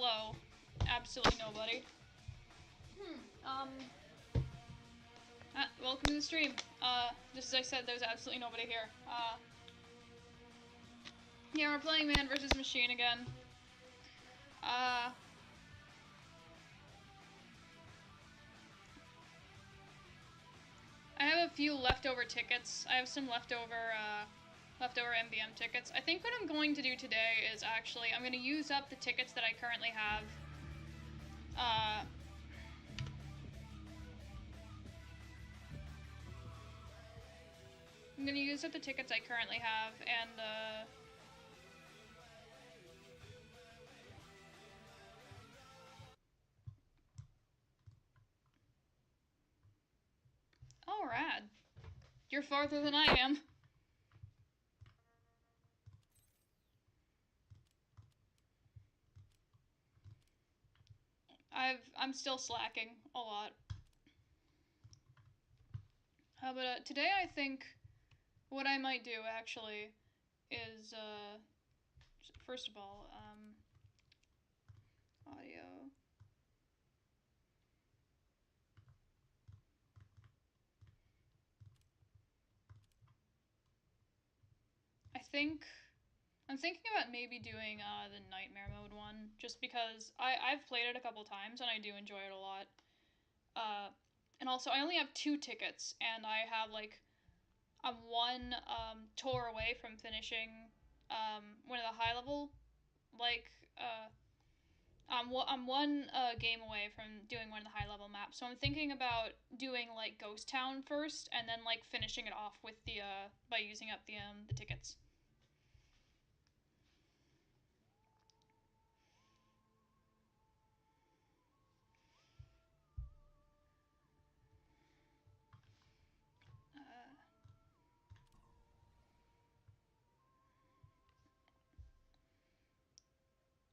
hello, absolutely nobody. Welcome to the stream. Just as I said, there's absolutely nobody here. Yeah, we're playing Man vs. Machine again. I have a few leftover tickets. I have some leftover MBM tickets. I think what I'm going to do today is actually, I'm going to use up the tickets that I currently have. I'm going to use up the tickets I currently have, and, oh, rad. You're farther than I am. I'm still slacking a lot. But today I think what I might do actually is, first of all, audio. I'm thinking about maybe doing the Nightmare Mode one, just because I've played it a couple times and I do enjoy it a lot. And also, I only have 2 tickets, and I have, like, I'm one tour away from finishing one of the high-level, like, I'm one game away from doing one of the high-level maps, so I'm thinking about doing, like, Ghost Town first, and then, like, finishing it off with the, by using up the tickets.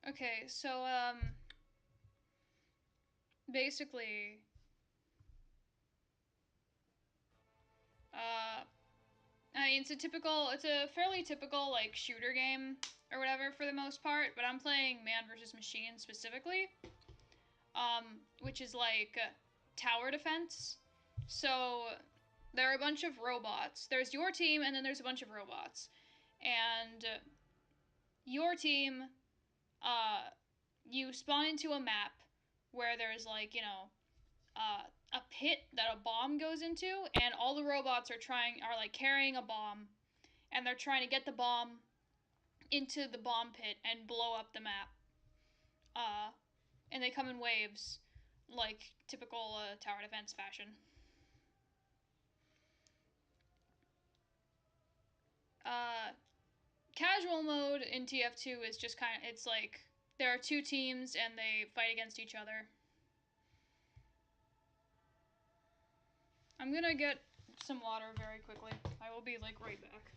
Okay, so, basically, I mean, it's a fairly typical, like, shooter game, or whatever, for the most part, but I'm playing Man vs. Machine specifically, which is, like, tower defense. So, there are a bunch of robots. There's your team, and then there's a bunch of robots. And your team, you spawn into a map where there's, like, you know, a pit that a bomb goes into, and all the robots are like carrying a bomb, and they're trying to get the bomb into the bomb pit and blow up the map. And they come in waves, like typical tower defense fashion. Casual mode in TF2 is just it's like there are 2 teams and they fight against each other. I'm gonna get some water very quickly. I will be, like, right back.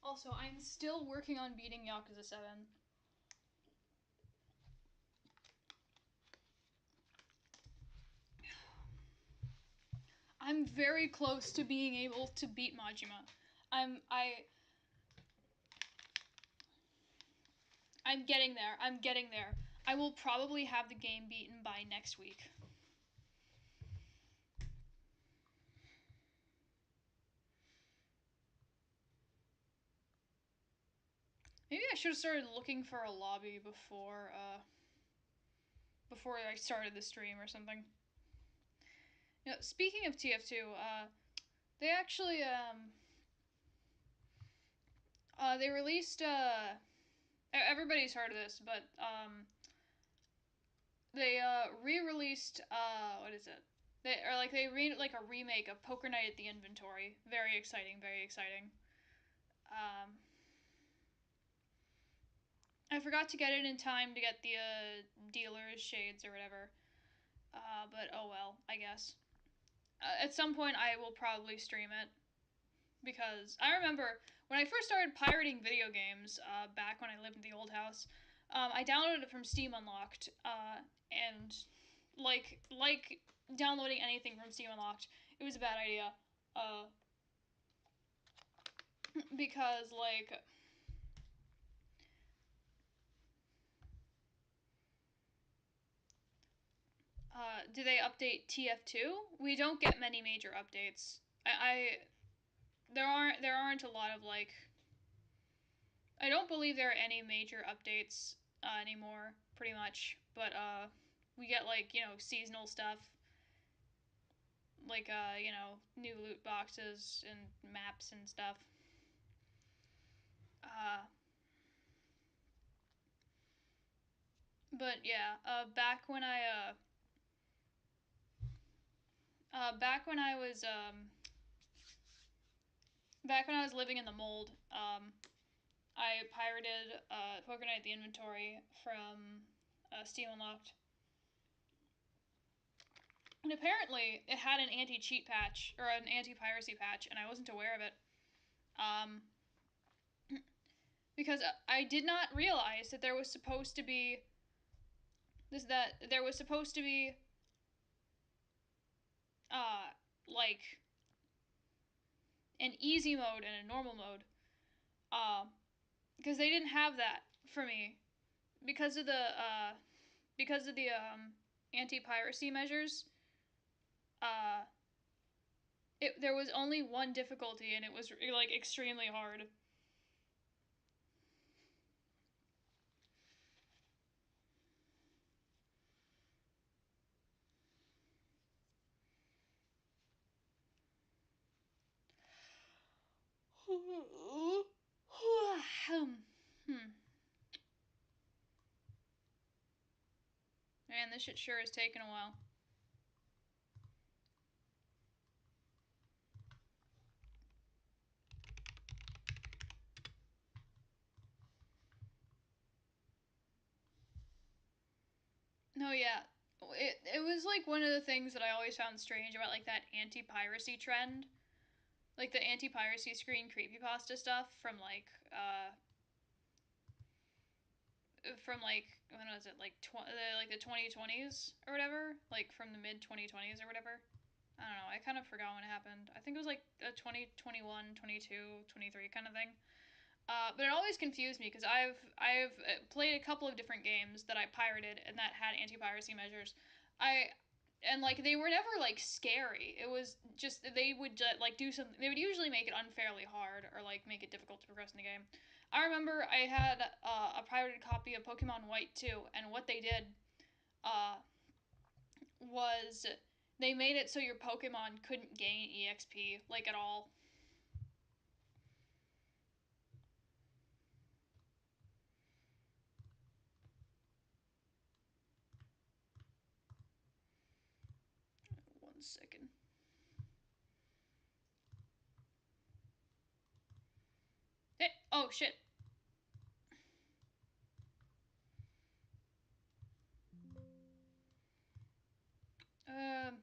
Also, I'm still working on beating Yakuza 7. I'm very close to being able to beat Majima. I'm getting there. I'm getting there. I will probably have the game beaten by next week. Maybe I should have started looking for a lobby before I started the stream or something. You know, speaking of TF2, they actually, they released, everybody's heard of this, but, they, re-released, what is it? They like a remake of Poker Night at the Inventory. Very exciting, very exciting. I forgot to get it in time to get the, dealer's shades or whatever. But oh well, I guess. At some point, I will probably stream it. Because I remember when I first started pirating video games, back when I lived in the old house, I downloaded it from Steam Unlocked, and like downloading anything from Steam Unlocked, it was a bad idea, because like do they update tf2? We don't get many major updates. There aren't a lot of like. I don't believe there are any major updates anymore, pretty much. But we get like seasonal stuff, like new loot boxes and maps and stuff. Uh, but yeah, back when I was living in the mold, I pirated Poker Night the Inventory from Steam Unlocked. And apparently it had an anti-cheat patch, or an anti-piracy patch, and I wasn't aware of it. Um, because I did not realize that there was supposed to be like an easy mode and a normal mode. Because they didn't have that for me because of the anti-piracy measures. Uh, there was only one difficulty, and it was like extremely hard. Man, this shit sure has taken a while. No, yeah. It was like one of the things that I always found strange about like that anti-piracy trend. Like the anti-piracy screen creepypasta stuff from like when was it like the 2020s or whatever, like from the mid 2020s or whatever. I don't know. I kind of forgot when it happened. I think it was like a 2021, 22, 23 kind of thing. But it always confused me because I've played a couple of different games that I pirated and that had anti-piracy measures. Like they were never like scary. It was just they would like do something. They would usually make it unfairly hard or like make it difficult to progress in the game. I remember I had a pirated copy of Pokemon White 2, and what they did uh, was they made it so your Pokemon couldn't gain EXP like at all. One second. Hey, oh shit. Um.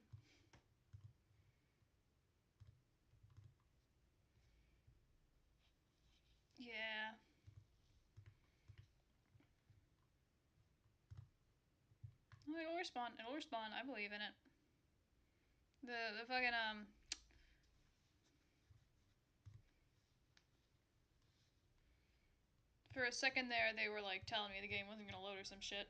Yeah. Oh, it'll respawn. It'll respawn. I believe in it. The fucking For a second there, they were like telling me the game wasn't gonna load or some shit.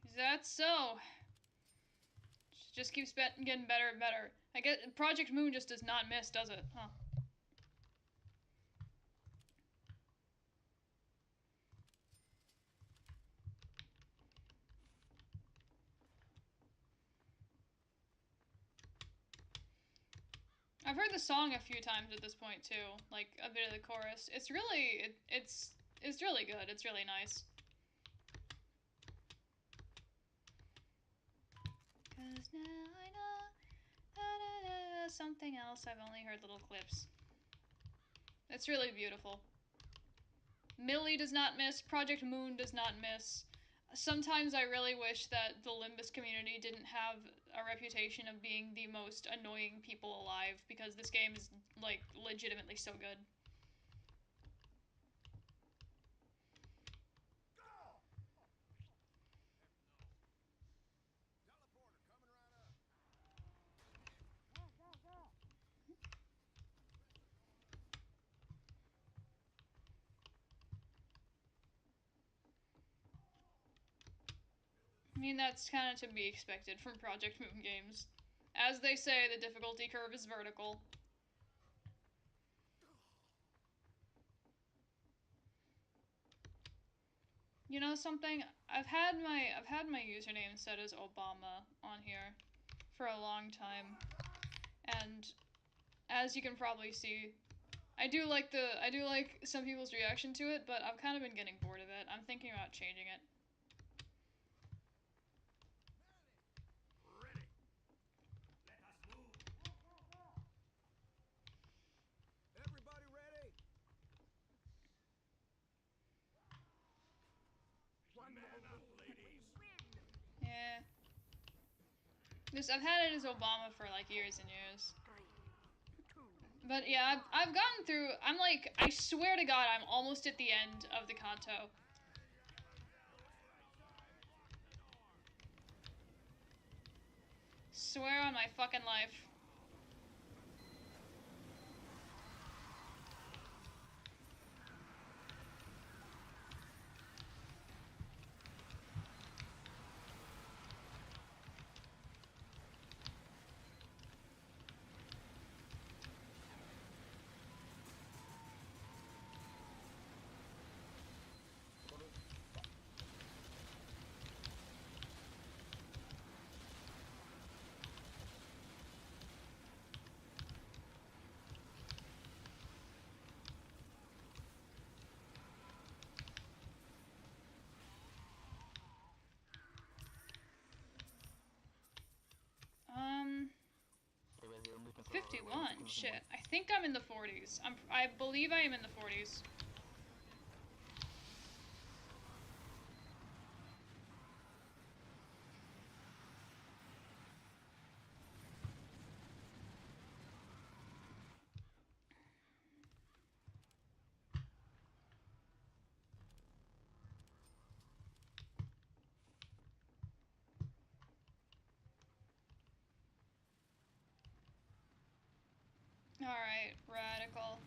Is that so? Just keeps getting better and better. I guess Project Moon just does not miss, does it? Huh. I've heard the song a few times at this point too, like a bit of the chorus. It's really it's really good. It's really nice. 'Cause now I know something else. I've only heard little clips. It's really beautiful. Millie does not miss. Project Moon does not miss. Sometimes I really wish that the Limbus community didn't have a reputation of being the most annoying people alive, because this game is, like, legitimately so good. I mean, that's kind of to be expected from Project Moon games. As they say, the difficulty curve is vertical. You know something? I've had my username set as Obama on here for a long time. And as you can probably see, I do like some people's reaction to it, but I've kind of been getting bored of it. I'm thinking about changing it. Yeah. I've had it as Obama for like years and years. But yeah, I've gotten through, I'm like, I swear to God, I'm almost at the end of the Kanto. Swear on my fucking life. Um, 51, shit. I think I'm in the 40s. I believe I am in the 40s. Alright, radical.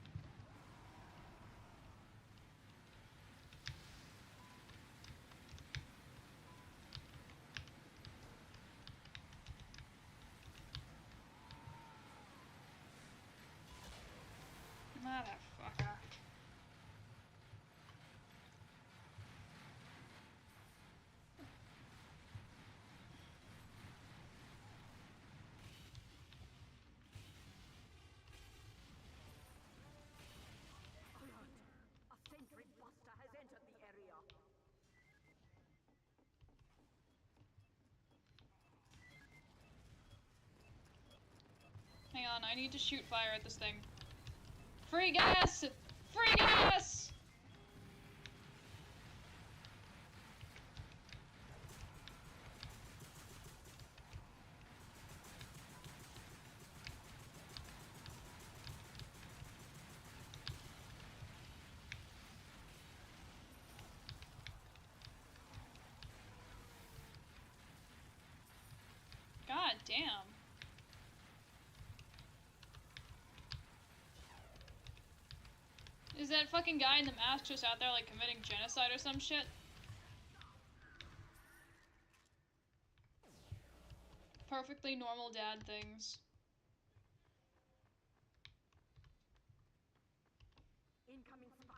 Motherfucker. A sentry buster has entered the area. Hang on, I need to shoot fire at this thing. Free gas! Free gas! God damn. Is that fucking guy in the mask just out there, like, committing genocide or some shit? Perfectly normal dad things. Incoming spies.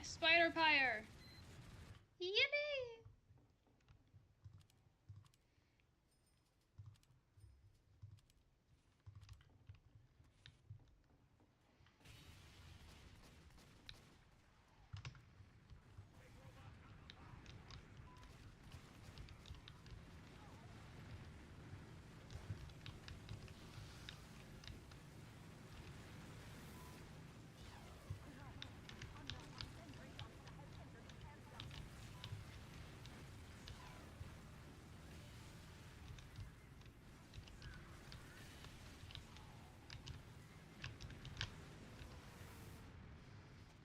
Spider Pyre! Yippee!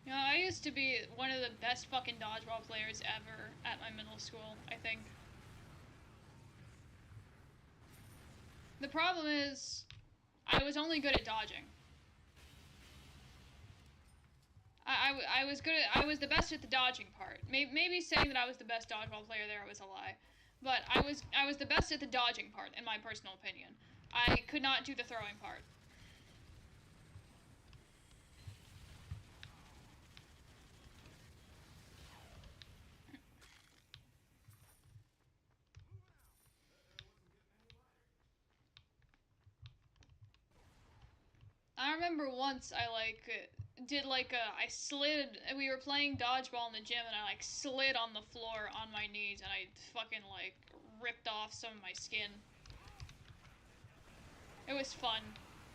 You know, I used to be one of the best fucking dodgeball players ever at my middle school, I think. The problem is, I was only good at dodging. I was good at, I was the best at the dodging part. Maybe saying that I was the best dodgeball player there was a lie. But I was the best at the dodging part, in my personal opinion. I could not do the throwing part. I remember once I did I slid, we were playing dodgeball in the gym and I like slid on the floor on my knees and I fucking like ripped off some of my skin. It was fun,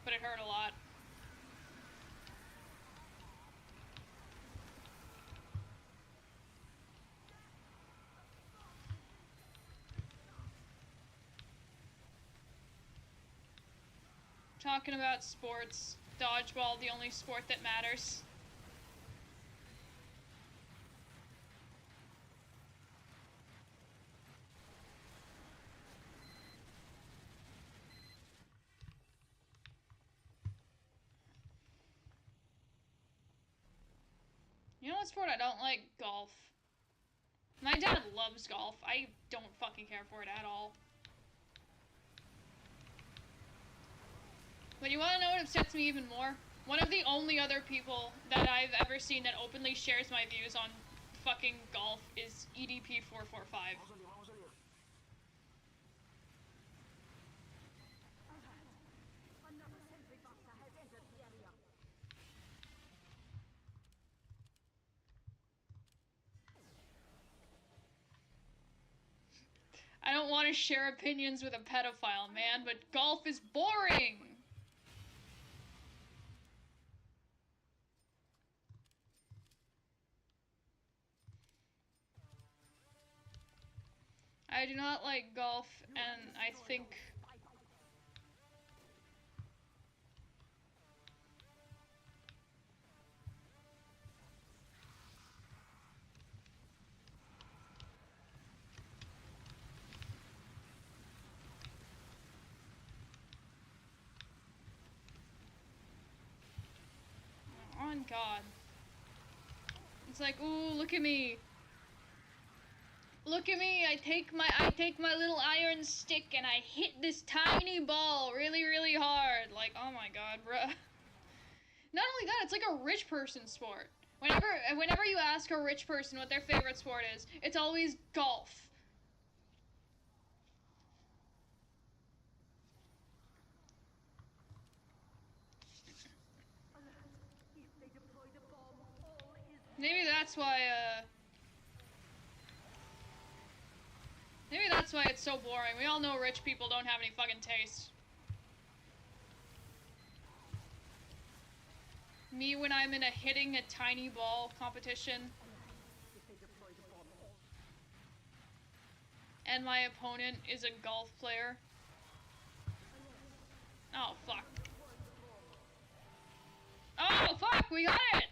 but it hurt a lot. Talking about sports, dodgeball, the only sport that matters. You know what sport I don't like? Golf. My dad loves golf. I don't fucking care for it at all. But you wanna know what upsets me even more? One of the only other people that I've ever seen that openly shares my views on fucking golf is EDP445. Another sentry buster has entered the area. I don't want to share opinions with a pedophile, man, but golf is boring! I do not like golf, and I think... On God. It's like, ooh, look at me. Look at me, I take my little iron stick and I hit this tiny ball really, really hard. Like, oh my God, bruh. Not only that, it's like a rich person sport. Whenever you ask a rich person what their favorite sport is, it's always golf. If they deploy the bomb, all is Maybe that's why, maybe that's why it's so boring. We all know rich people don't have any fucking taste. Me when I'm in hitting a tiny ball competition. if they deploy the bomb, all And my opponent is a golf player. Oh, fuck. Oh, fuck, we got it!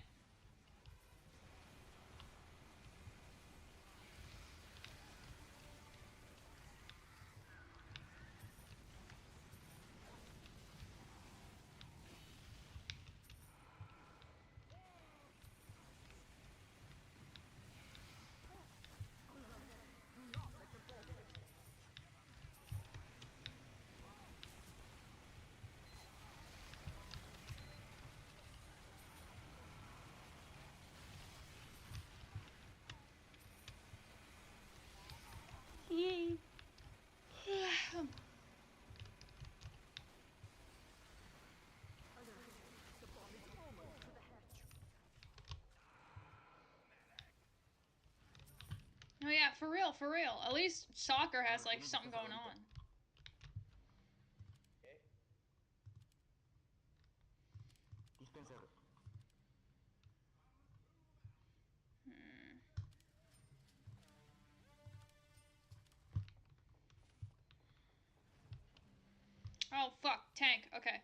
yeah, for real, for real. At least soccer has like something going on. Oh fuck, tank. Okay.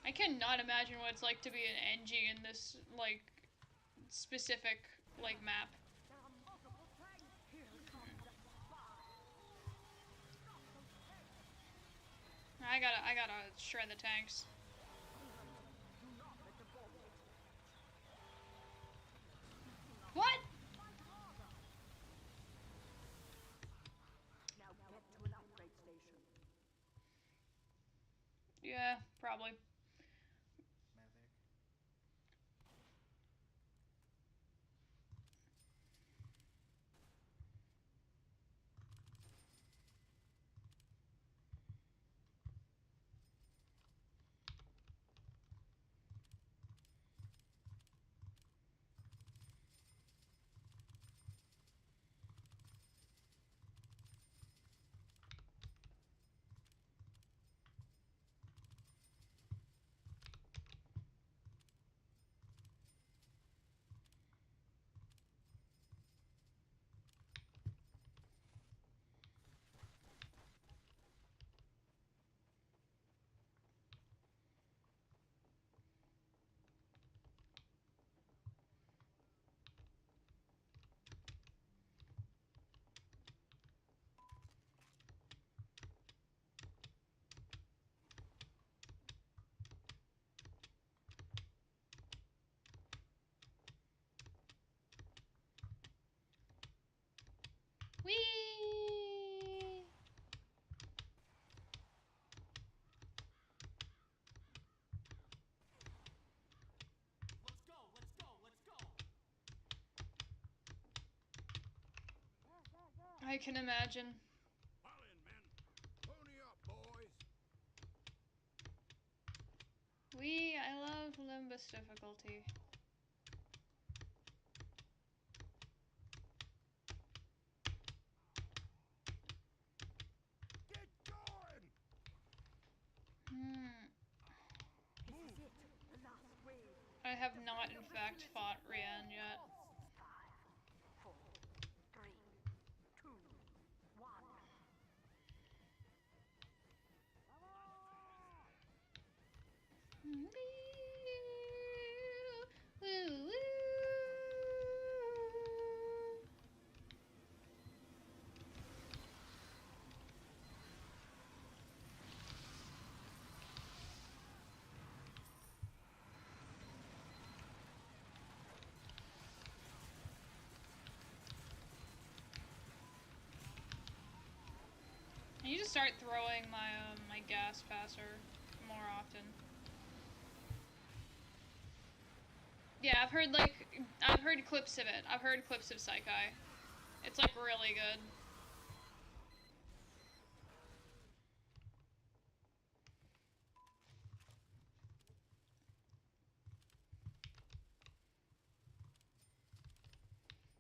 I cannot imagine what it's like to be an NG in this like specific like map. There are multiple tanks. Here comes the spy. Stop those tanks. I gotta shred the tanks. Do not let the ball hit. What? Fight harder. Now get to an upgrade station. Yeah, probably. Whee! Let's go, let's go, let's go! I can imagine. All in, men. Pony up, boys. I love Limbus difficulty. Get going! This is it. The last wave. I have not, in fact, fought Rian yet. 5, 4, 3, 2, 1. I need to start throwing my gas passer more often. Yeah, I've heard clips of it. I've heard clips of Psychi. It's like really good.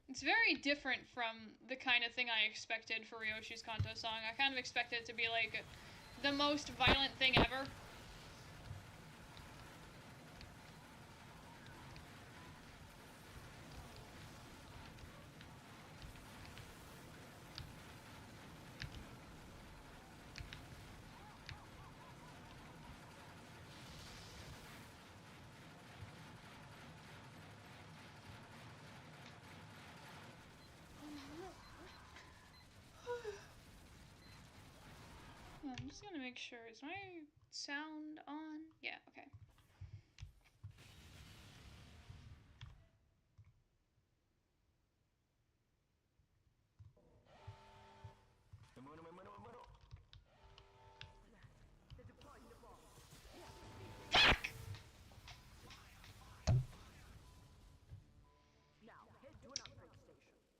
It's very different from the kind of thing I expected for Ryoshi's Kanto song. I kind of expected it to be like the most violent thing ever. I'm just gonna make sure. Is my sound on? Yeah, okay. They're deploying the bomb. Now head to an upgrade station.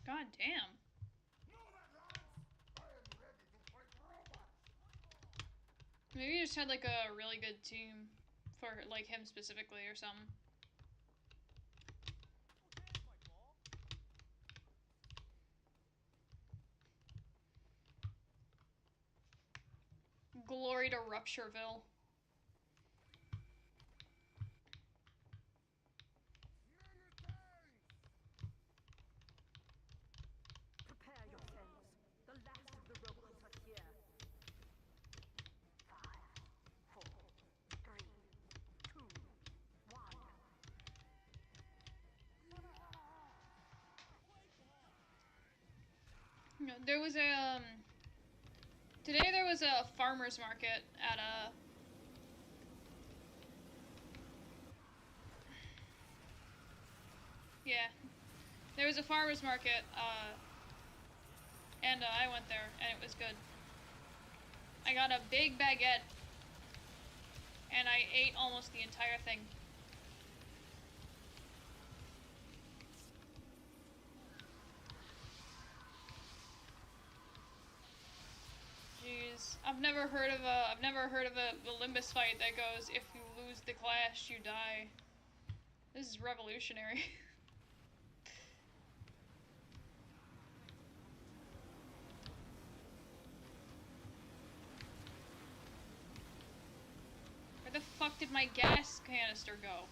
God damn. Maybe you just had like a really good team for like him specifically or something. Glory to Ruptureville. Prepare yourselves. The last of the robots are here. 5, 4, 3, 2, 1. No, there was a today there was a farmer's market at a yeah. There was a farmer's market, and I went there, and it was good. I got a big baguette, and I ate almost the entire thing. Jeez, I've never heard of a Limbus fight that goes, if you lose the clash, you die. This is revolutionary. Where the fuck did my gas canister go?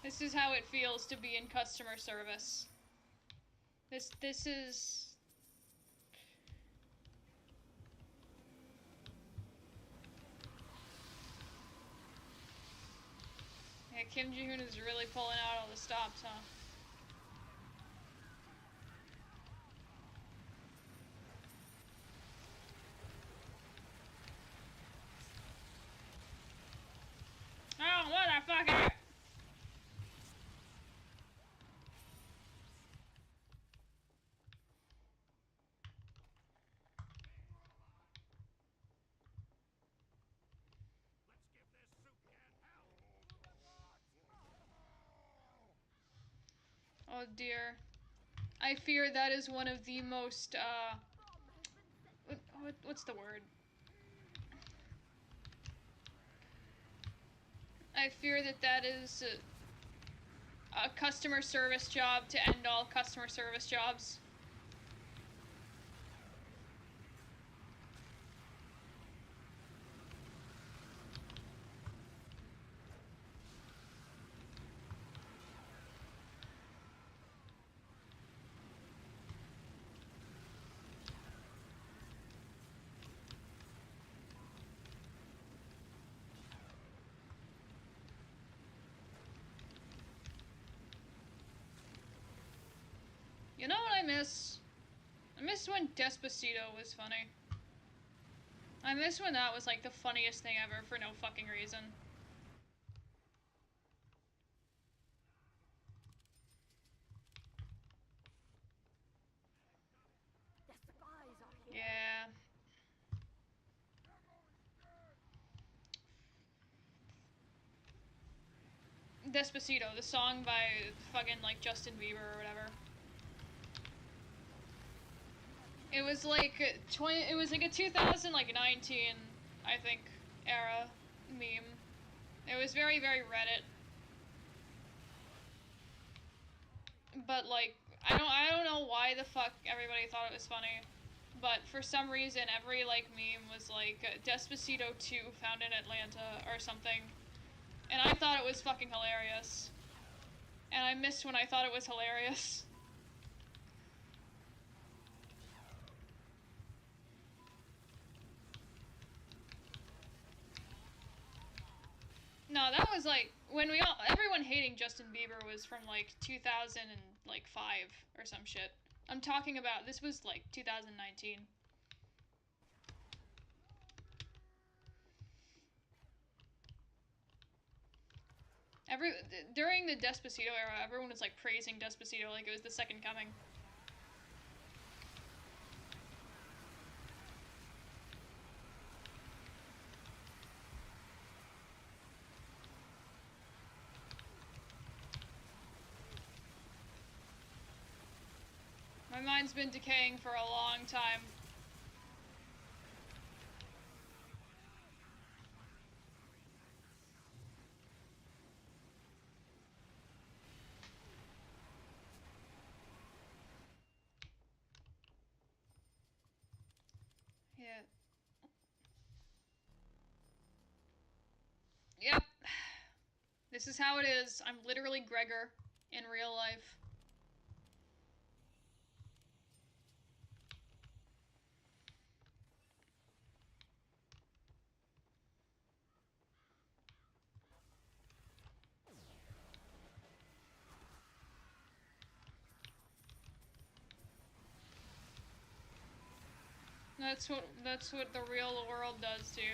This is how it feels to be in customer service. This is... Yeah, Kim Ji-hoon is really pulling out all the stops, huh? Oh, motherfucker! Oh dear. I fear that is one of the most, what's the word? I fear that that is a customer service job to end all customer service jobs. You know what I miss? I miss when Despacito was funny. I miss when that was like the funniest thing ever for no fucking reason. The spies are here. Yeah. Despacito, the song by fucking like Justin Bieber or whatever. It was like it was like a 2019, I think, era meme. It was very, very Reddit. But like I don't know why the fuck everybody thought it was funny. But for some reason every like meme was like Despacito 2 found in Atlanta or something. And I thought it was fucking hilarious. And I missed when I thought it was hilarious. No, that was like when everyone hating Justin Bieber was from like 2005 or some shit. I'm talking about this was like 2019. During the Despacito era, everyone was like praising Despacito like it was the second coming. mind's been decaying for a long time. Yeah. Yep. This is how it is. I'm literally Gregor in real life. That's what the real world does to you.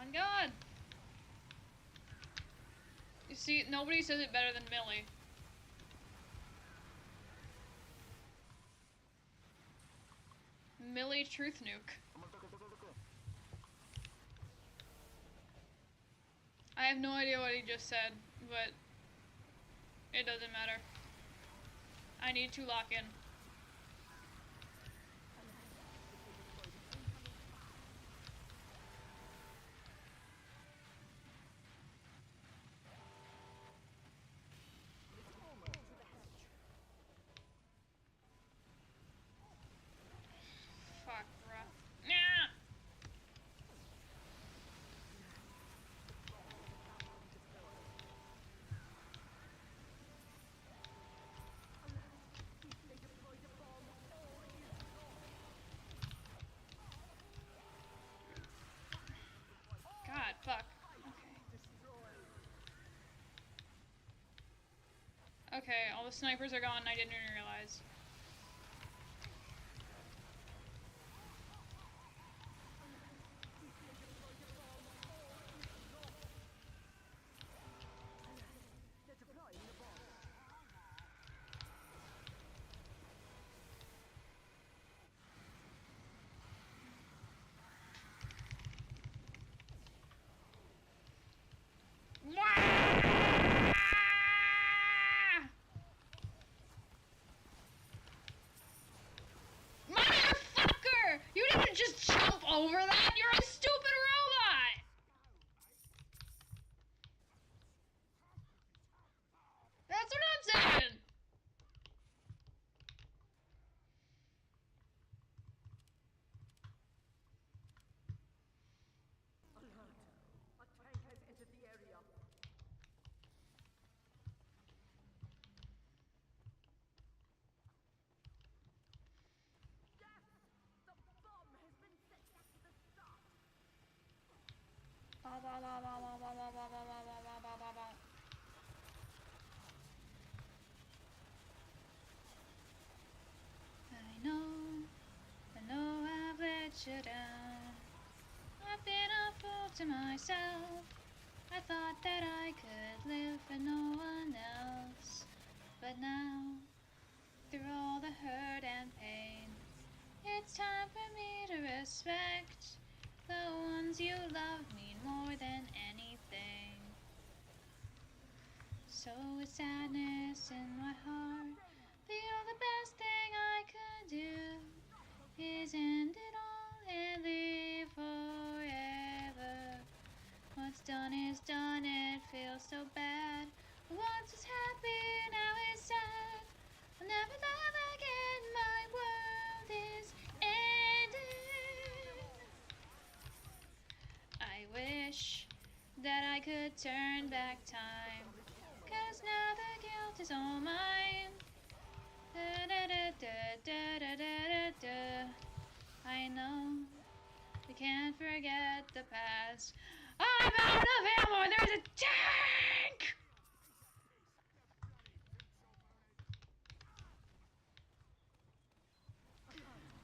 On God. You see, nobody says it better than Millie. Millie Truth Nuke. I have no idea what he just said, but it doesn't matter. I need to lock in. Fuck, bruh. Nah! God, fuck. Okay. Okay, all the snipers are gone and I didn't even realize. Motherfucker! You didn't just jump over that! You're a stupid robot! That's what I'm saying! Alert! A tank has entered the area. Yes! The bomb has been set at the start. Ba ba ba ba ba ba ba ba ba ba ba ba ba ba. I know I've let you down. I've been a fool to myself. I thought that I could live for no one else. But now, through all the hurt and pain, it's time for me to respect the ones you love mean more than anything. So with sadness in my heart, feel the best thing I could do is end it all and live forever. What's done is done, it feels so bad. Once was happy, now it's sad. I'll never love again, my world is ending. I wish that I could turn back time, 'cause now the guilt is all mine. Da da da da da da da da. I know we can't forget the past. I'm out of ammo and there's a tank!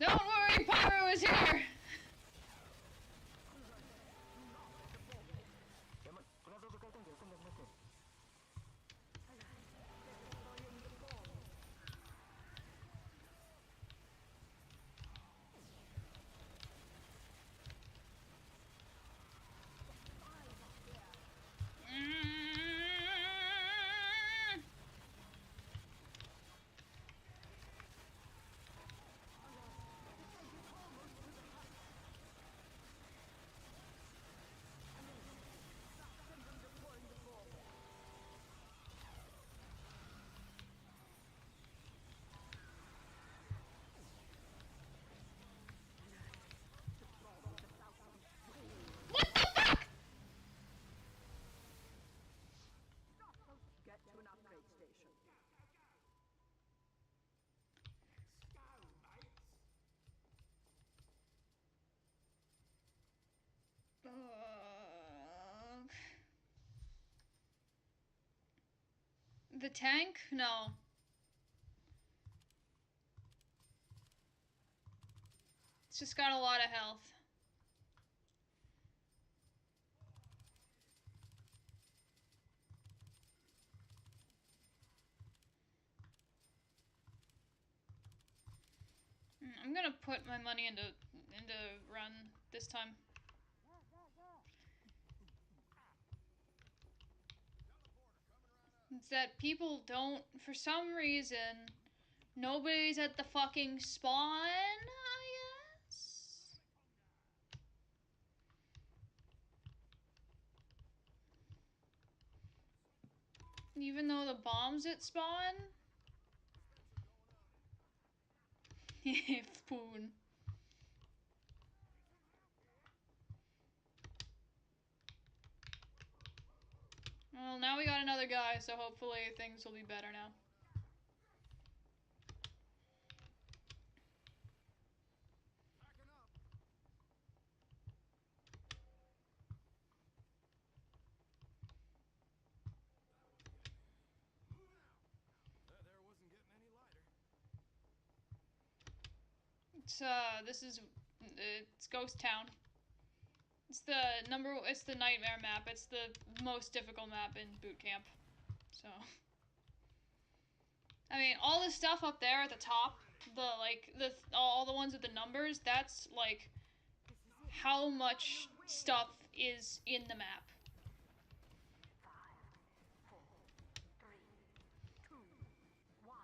Don't The tank? No. It's just got a lot of health. I'm gonna put my money into run this time. It's that people don't, for some reason, nobody's at the fucking spawn, I guess? Even though the bomb's at spawn? Spoon. Well, now we got another guy, so hopefully things will be better now. Packing up. That there wasn't getting any lighter. It's Ghost Town. It's the nightmare map. It's the most difficult map in boot camp. So, I mean, all the stuff up there at the top, all the ones with the numbers, that's like how much stuff is in the map. 5, 4, 3, 2, 1.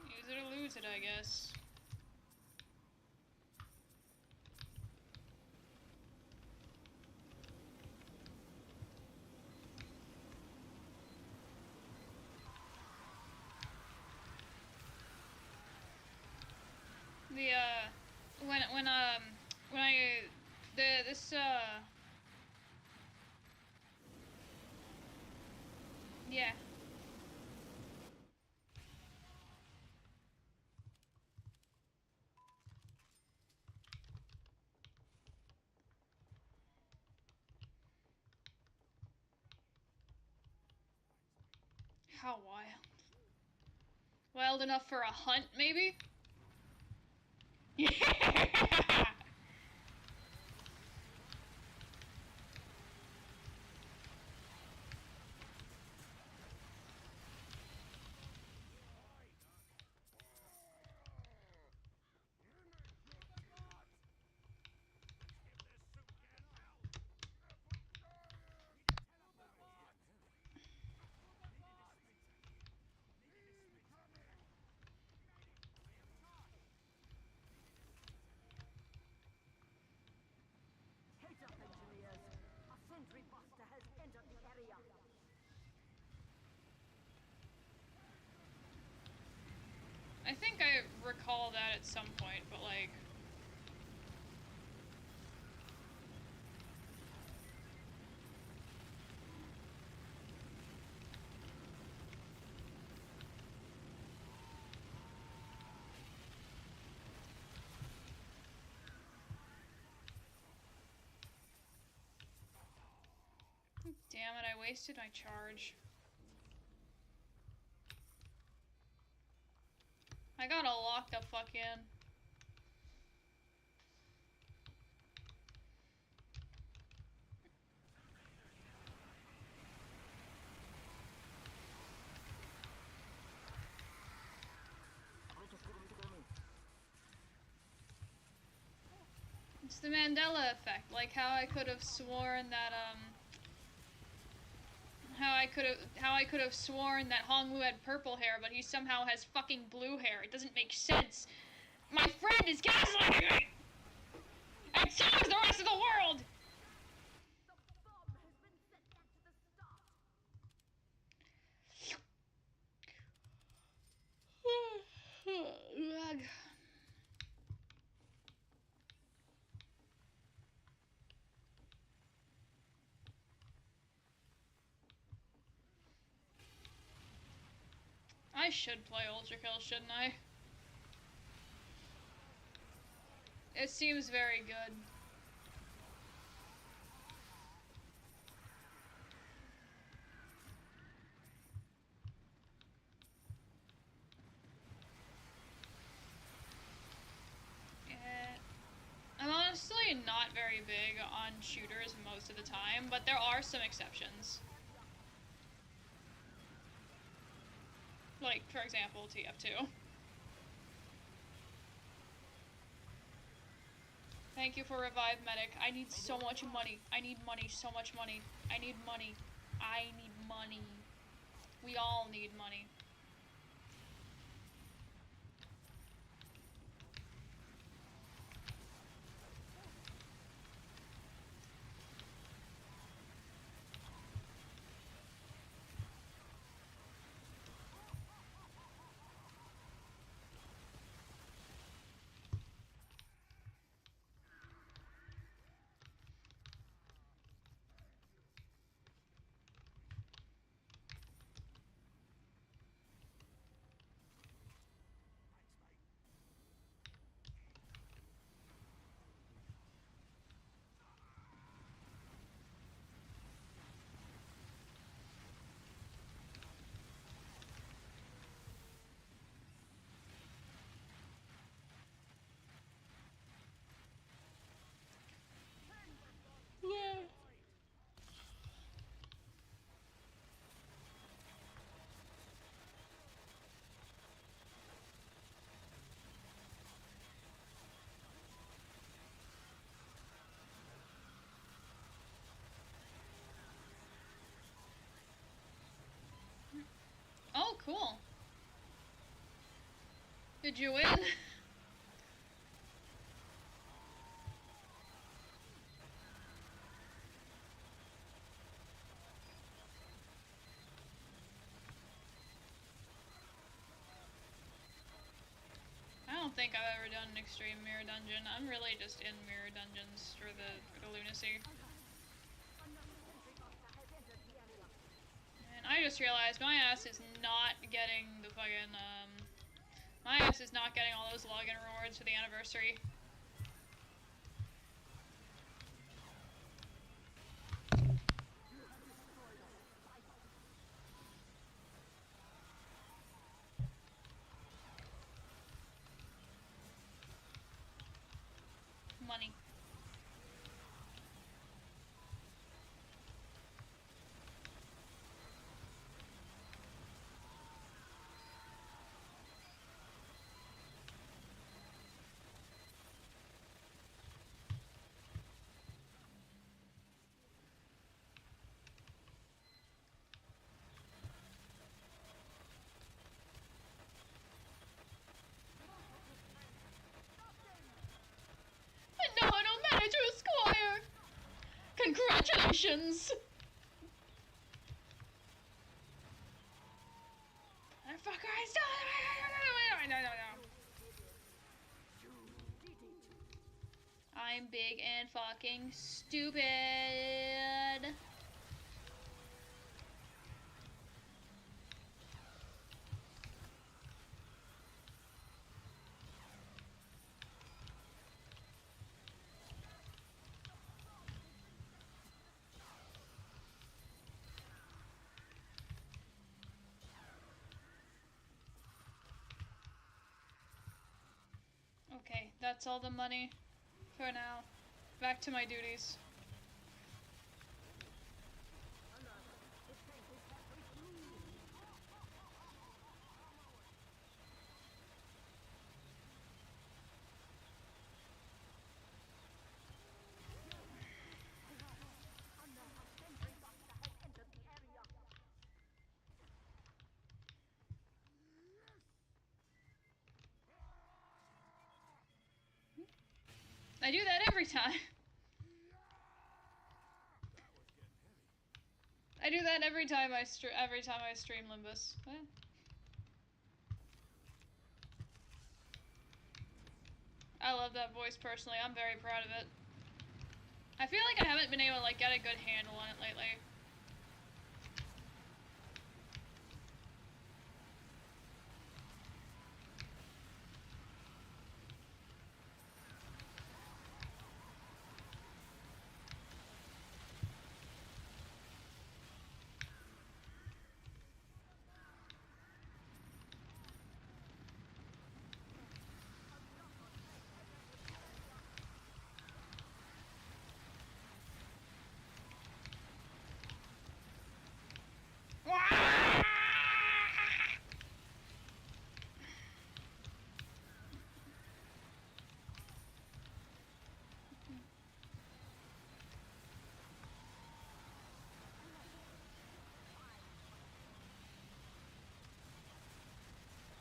Use it or lose it, I guess. Yeah. How wild. Wild enough for a hunt, maybe? Yeah! Heads up, engineers. A sentry buster has entered the area. I think I recall that at some point, but like... Damn it, I wasted my charge. I gotta lock the fuck in. It's the Mandela effect, like how I could have sworn that, how I could have sworn that Hongwu had purple hair, but he somehow has fucking blue hair. It doesn't make sense. My friend is gaslighting me! And so is the rest of the world! The bomb has been set back to the start. Ugh. I should play Ultra Kill, shouldn't I? It seems very good. I'm honestly not very big on shooters most of the time, but there are some exceptions. Like, for example, tf2. Thank you for Revive Medic. I need so much money. I need money, so much money. I need money. I need money. We all need money. Yeah. Oh, cool. Did you win? I don't think I've ever done an extreme mirror dungeon. I'm really just in mirror dungeons for the lunacy. And I just realized my ass is not getting the fucking, my ass is not getting all those login rewards for the anniversary. Money. And now I don't manage to esquire! Congratulations! Motherfucker, I still... I'm big and fucking stupid. Okay, that's all the money for now. Back to my duties. I do that every time. I do that every time I stream Limbus. What? I love that voice personally. I'm very proud of it. I feel like I haven't been able to like get a good handle on it lately.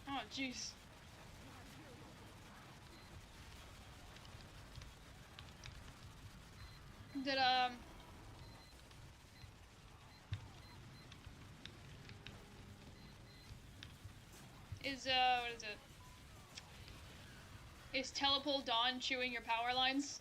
Oh, jeez. Did, what is it? Is Telepole Dawn chewing your power lines?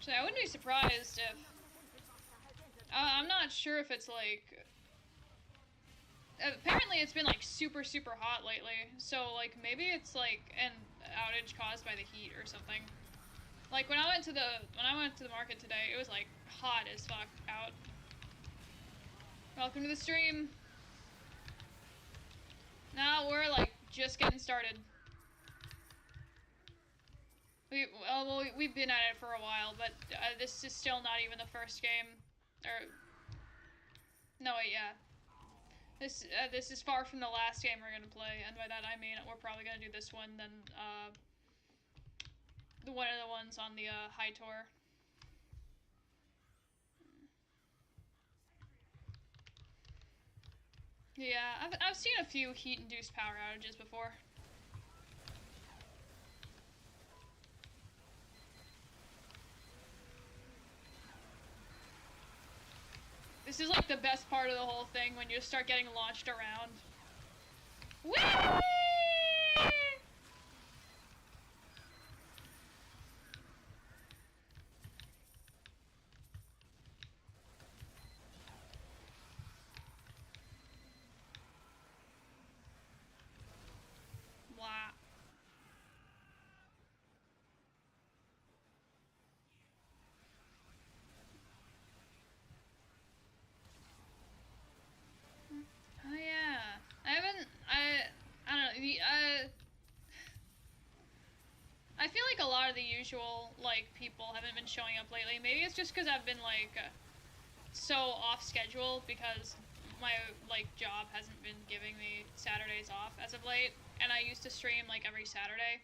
So I wouldn't be surprised if... I'm not sure if it's like... Apparently it's been like super hot lately, so like maybe it's like an outage caused by the heat or something. Like when I went to the market today, it was like hot as fuck out. Welcome to the stream. Now we're like just getting started. We've been at it for a while, but this is still not even the first game. Or no, wait, yeah. This is far from the last game we're gonna play, and by that I mean we're probably gonna do this one, then one of the ones on the high tour. Yeah, I've seen a few heat-induced power outages before. This is like the best part of the whole thing, when you start getting launched around. Whee! Blah. Oh yeah, I don't know, I feel like a lot of the usual, like, people haven't been showing up lately. Maybe it's just because I've been, like, so off schedule because my, like, job hasn't been giving me Saturdays off as of late, and I used to stream, like, every Saturday.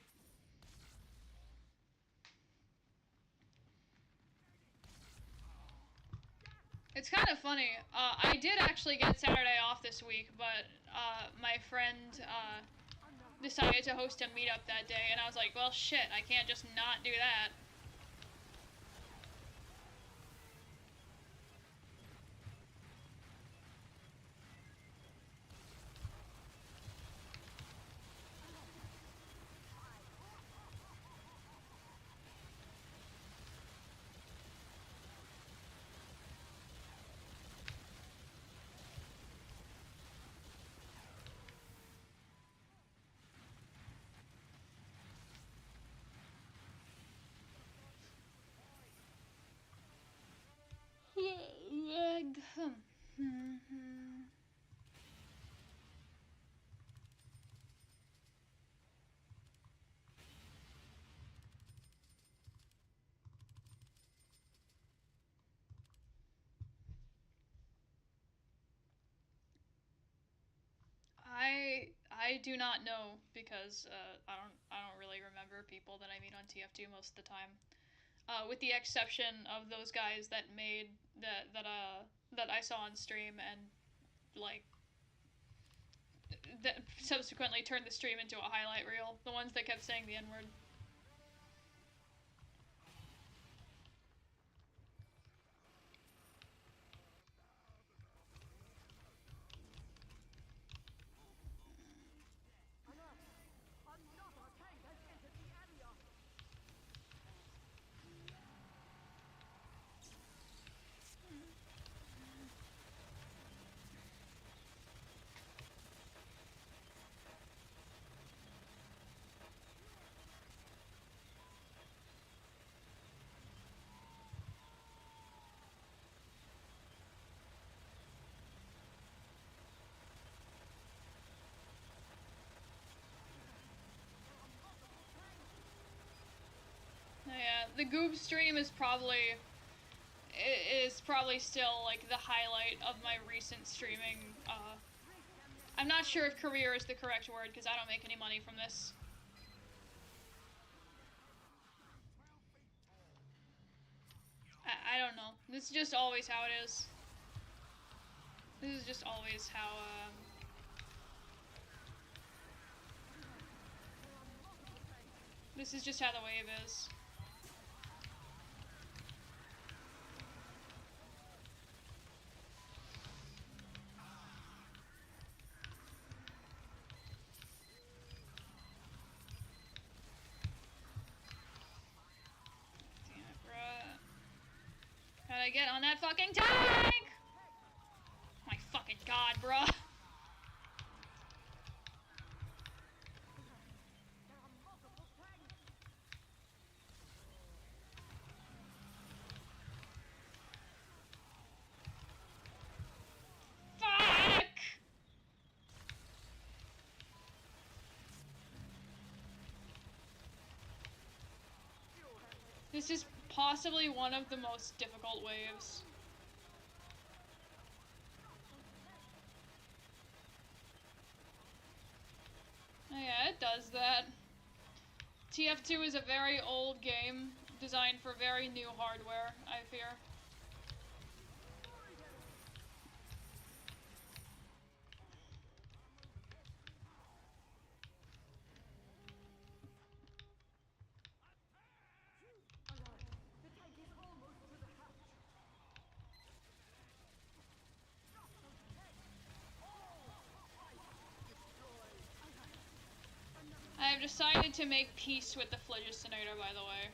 It's kind of funny. I did actually get Saturday off this week, but my friend decided to host a meetup that day, and I was like, well, shit, I can't just not do that. I do not know because I don't really remember people that I meet on TF2 most of the time. With the exception of those guys that made that I saw on stream and like that subsequently turned the stream into a highlight reel. The ones that kept saying the N-word. Another tank has entered the area. Yeah, the Goob stream is probably still like the highlight of my recent streaming. I'm not sure if career is the correct word because I don't make any money from this. I don't know. This is just always how it is. This is just always how this is just how the wave is. Gotta get on that fucking tank! My fucking god, bruh. Fuck! This is possibly one of the most difficult waves. Oh yeah, it does that. TF2 is a very old game, designed for very new hardware, I fear. The tank is almost to the hatch. I have decided to make peace with the Phlegistinator, by the way.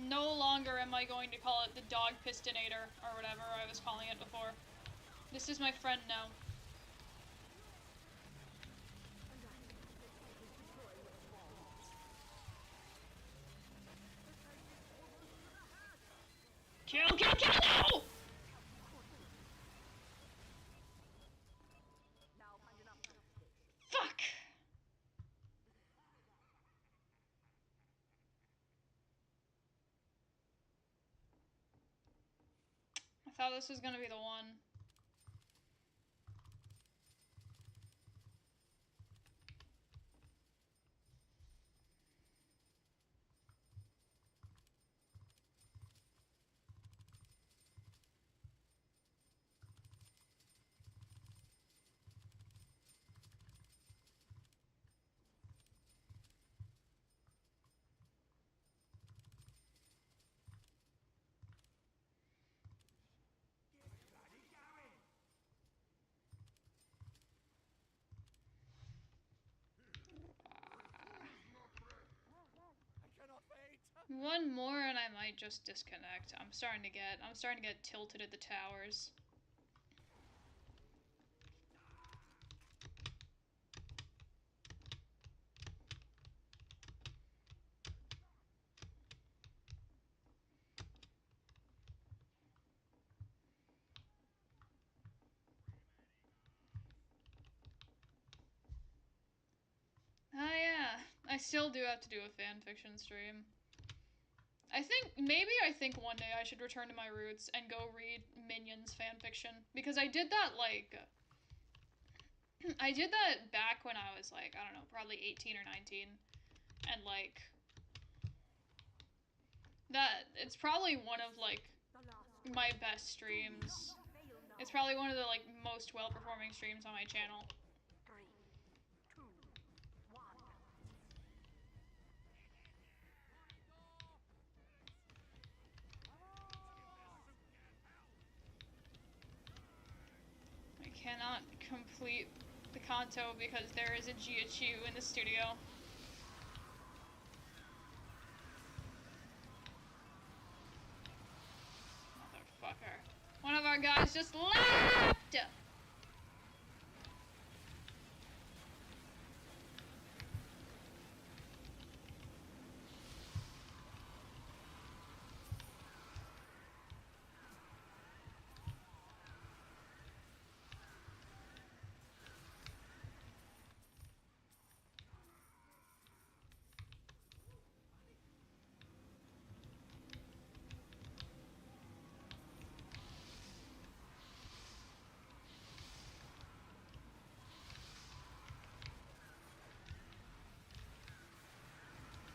No longer am I going to call it the Dog Pistonator, or whatever I was calling it before. This is my friend now. Kill, kill, kill, no! Fuck! I thought this was gonna be the one. One more and I might just disconnect. I'm starting to get tilted at the towers. Oh yeah, I still do have to do a fanfiction stream. I think one day I should return to my roots and go read Minions fanfiction because I did that like I did that back when I was like, I don't know, probably 18 or 19. And like that it's probably one of like The last my best streams. fail now. It's probably one of the like most well-performing streams on my channel. 3, 2, 1. I cannot complete the Kanto because there is a Jiachu in the studio. Motherfucker. One of our guys just left!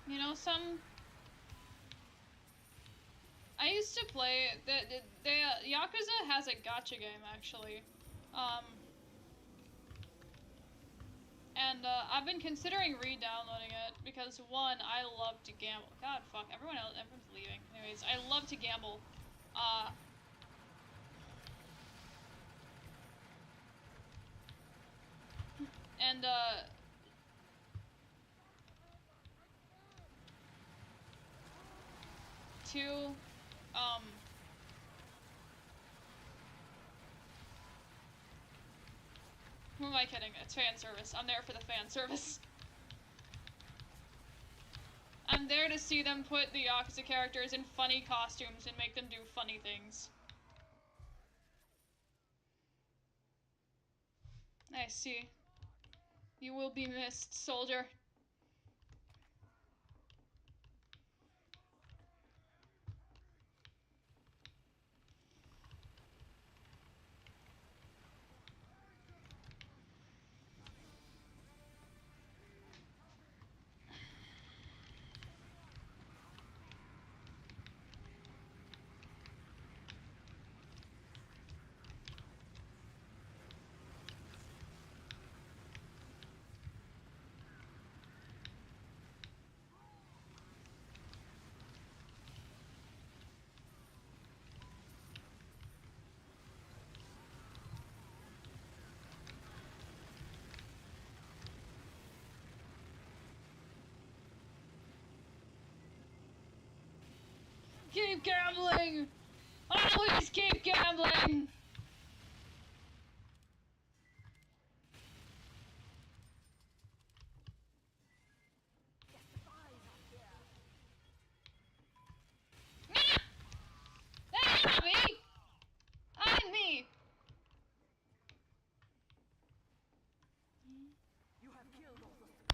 You know, I used to play the Yakuza has a gacha game actually, and I've been considering re-downloading it because one, I love to gamble. God, fuck, everyone's leaving. Anyways, I love to gamble. And two, who am I kidding? It's fan service. I'm there for the fan service. I'm there to see them put the Yakuza characters in funny costumes and make them do funny things. I see. You will be missed, soldier. Keep gambling! Always keep gambling! Get the eyes up here. That's not me! I'm me! You have killed all the spies.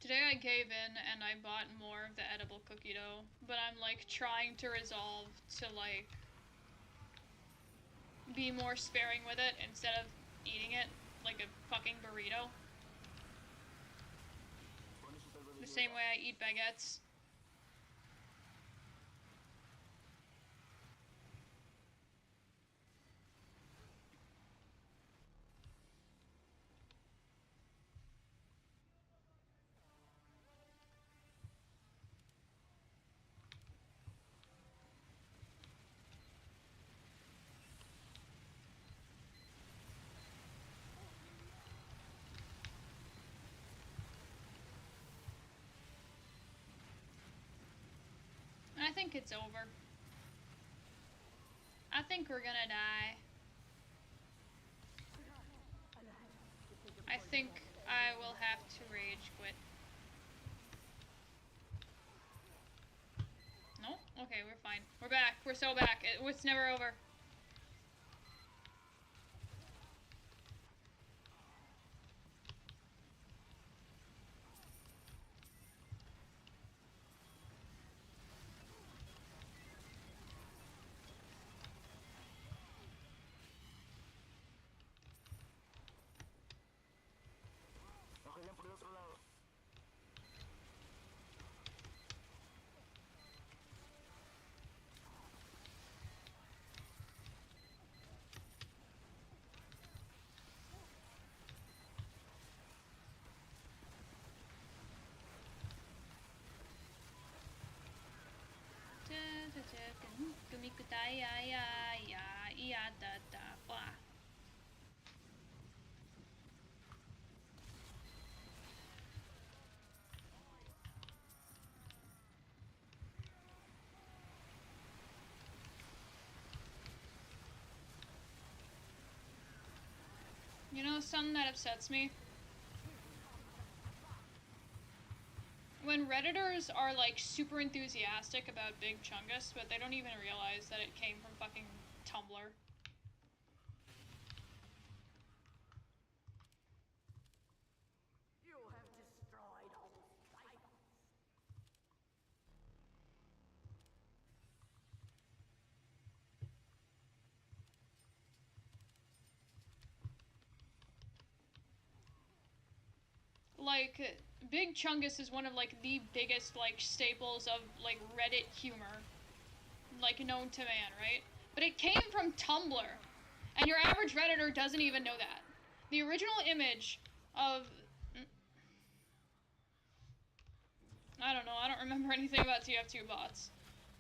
Today I gave in and I bought more of the edible cookie dough, but I'm like trying to resolve to like be more sparing with it instead of eating it like a fucking burrito. The same way I eat baguettes. I think it's over. I think we're gonna die. I think I will have to rage quit. No? Okay, we're fine. We're back. We're so back. It's never over. Okay lang por el otro lado. You know something that upsets me? When Redditors are like super enthusiastic about Big Chungus, but they don't even realize that it came from fucking Tumblr. You have destroyed all cycles. Like, Big Chungus is one of like the biggest like staples of like Reddit humor, like known to man, right? But it came from Tumblr, and your average Redditor doesn't even know that. The original image of I don't know, I don't remember anything about TF2 bots.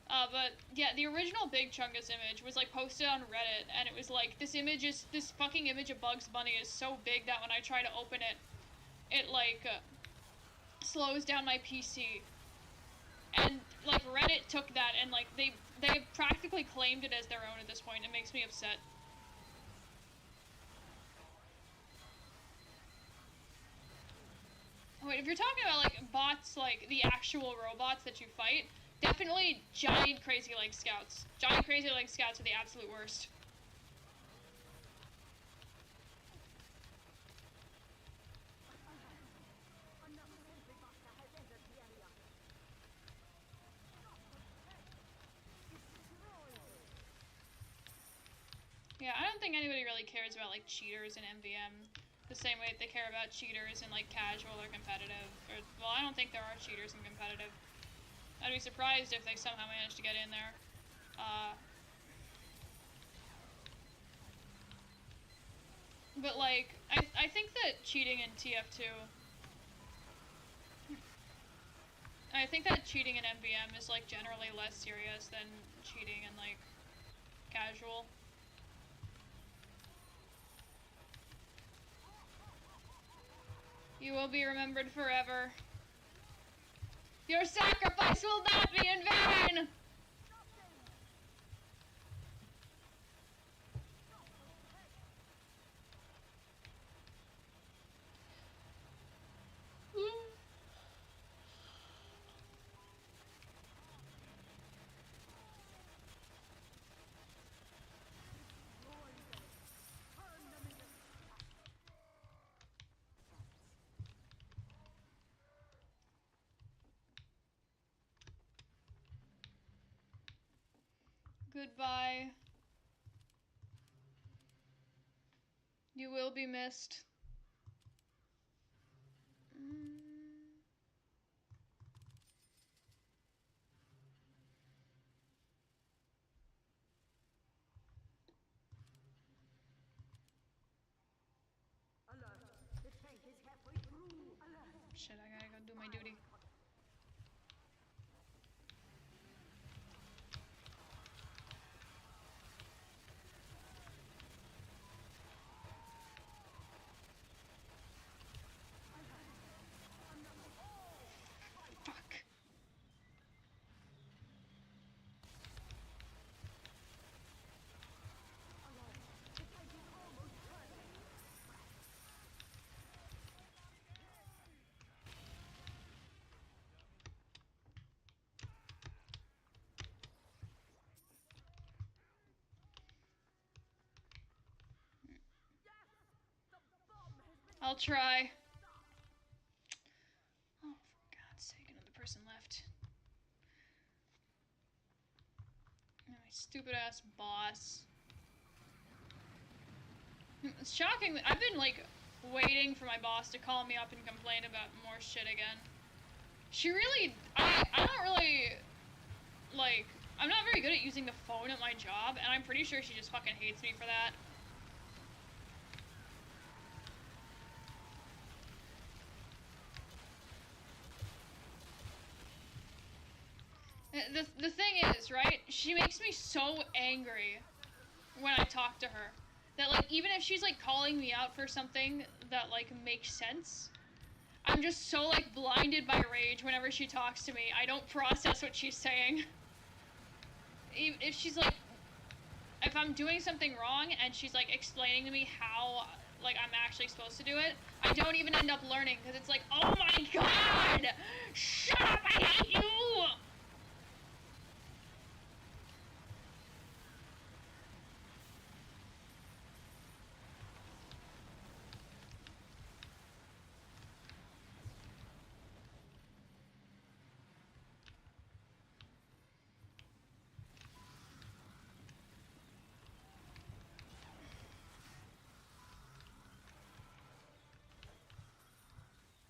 But yeah, the original Big Chungus image was like posted on Reddit, and it was like, this fucking image of Bugs Bunny is so big that when I try to open it, it like slows down my PC. And like Reddit took that and like they practically claimed it as their own at this point. It makes me upset. Wait, if you're talking about like bots, like the actual robots that you fight, definitely giant crazy leg scouts. Giant crazy leg scouts are the absolute worst. Another sentry buster has entered the area. Yeah, I don't think anybody really cares about like cheaters in MVM the same way that they care about cheaters in like casual or competitive. Or well, I don't think there are cheaters in competitive. I'd be surprised if they somehow managed to get in there. But like, I think that cheating in TF2, I think that cheating in MVM is like generally less serious than cheating in like casual. You will be remembered forever. Your sacrifice will not be in vain! Goodbye. You will be missed. Alert! The tank is halfway through. Alert! Shit, I gotta go do my duty. Fuck. I'll try. Oh, for God's sake, another person left. Oh, my stupid ass boss. It's shocking that I've been like waiting for my boss to call me up and complain about more shit again. She really, I don't really, like, I'm not very good at using the phone at my job, and I'm pretty sure she just fucking hates me for that. The thing is, right, she makes me so angry when I talk to her that, like, even if she's, like, calling me out for something that, like, makes sense, I'm just so, like, blinded by rage whenever she talks to me. I don't process what she's saying. If she's, like, if I'm doing something wrong and she's, like, explaining to me how, like, I'm actually supposed to do it, I don't even end up learning, because it's like, oh my god! Shut up, I hate you!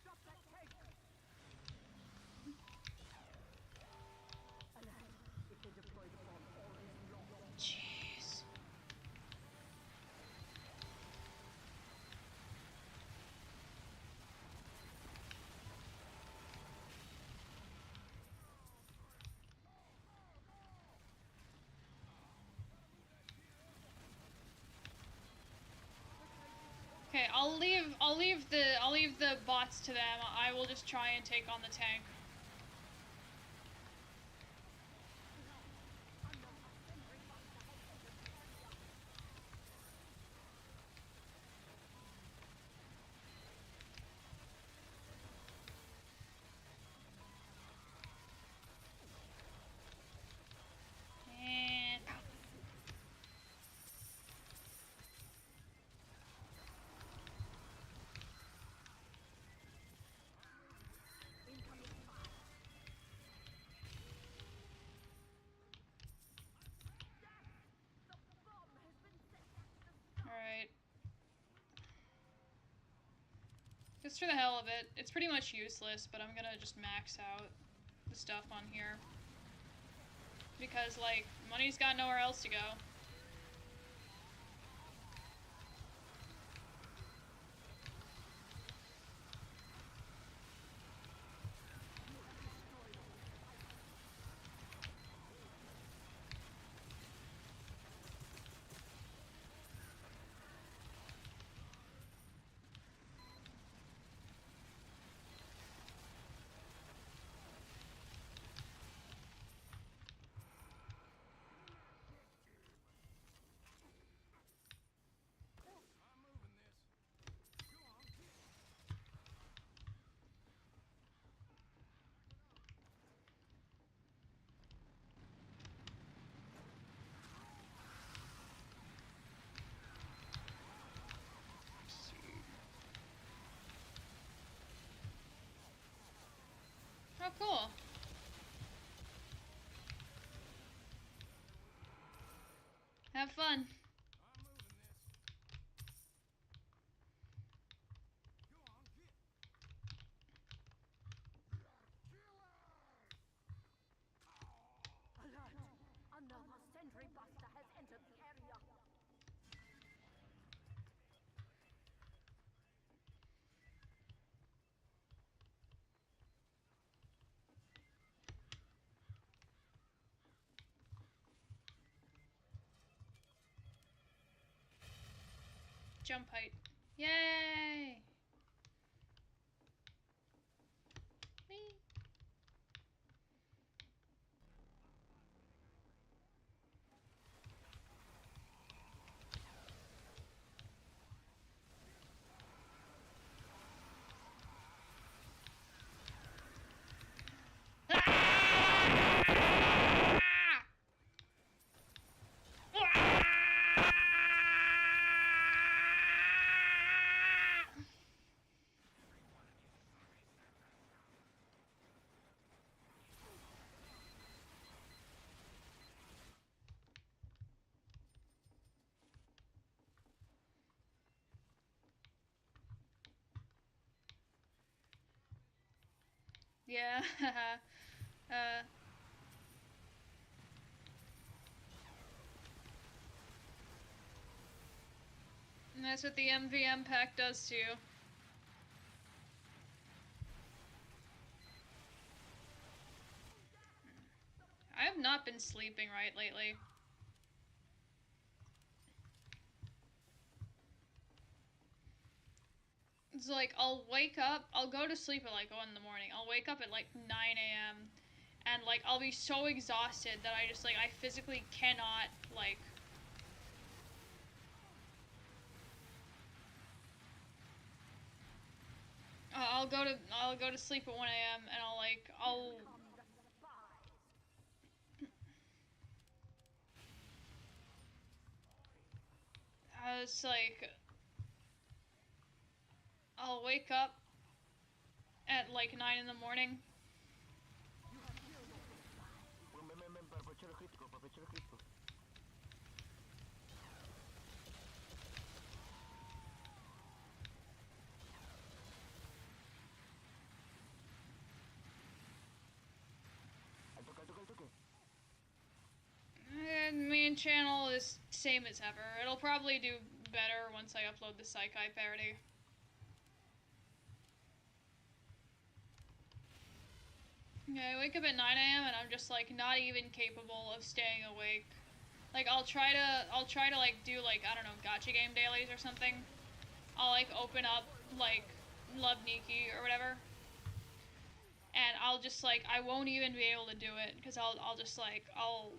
Stop that tank! Alert! If they deploy the bomb, all is lost. Jeez. Okay, I'll leave the bots to them. I will just try and take on the tank. And alright. Just for the hell of it. It's pretty much useless, but I'm gonna just max out the stuff on here. Because, like, money's got nowhere else to go. I'm moving this. Go on, get Oh, cool. Have fun. I'm moving this. Go on, get. Alert! Another sentry buster has entered the area. Jump height. Yay! Whee! Yeah. And that's what the MVM pack does to you. I have not been sleeping right lately. It's like, I'll wake up, I'll go to sleep at like 1 in the morning. I'll wake up at like 9 a.m. and like, I'll be so exhausted that I just like, I physically cannot like... I'll go to sleep at 1 a.m. and I'll it's like, I'll wake up at like 9 in the morning. Ven, para aprovechar los críticos, para aprovechar los críticos. Al toque. Main channel is same as ever. It'll probably do better once I upload the Psychi parody. Yeah, I wake up at 9 a.m. and I'm just like not even capable of staying awake. Like I'll try to like do like, I don't know, gacha game dailies or something. I'll like open up like Love Nikki or whatever. And I'll just like, I won't even be able to do it because I'll just like, I'll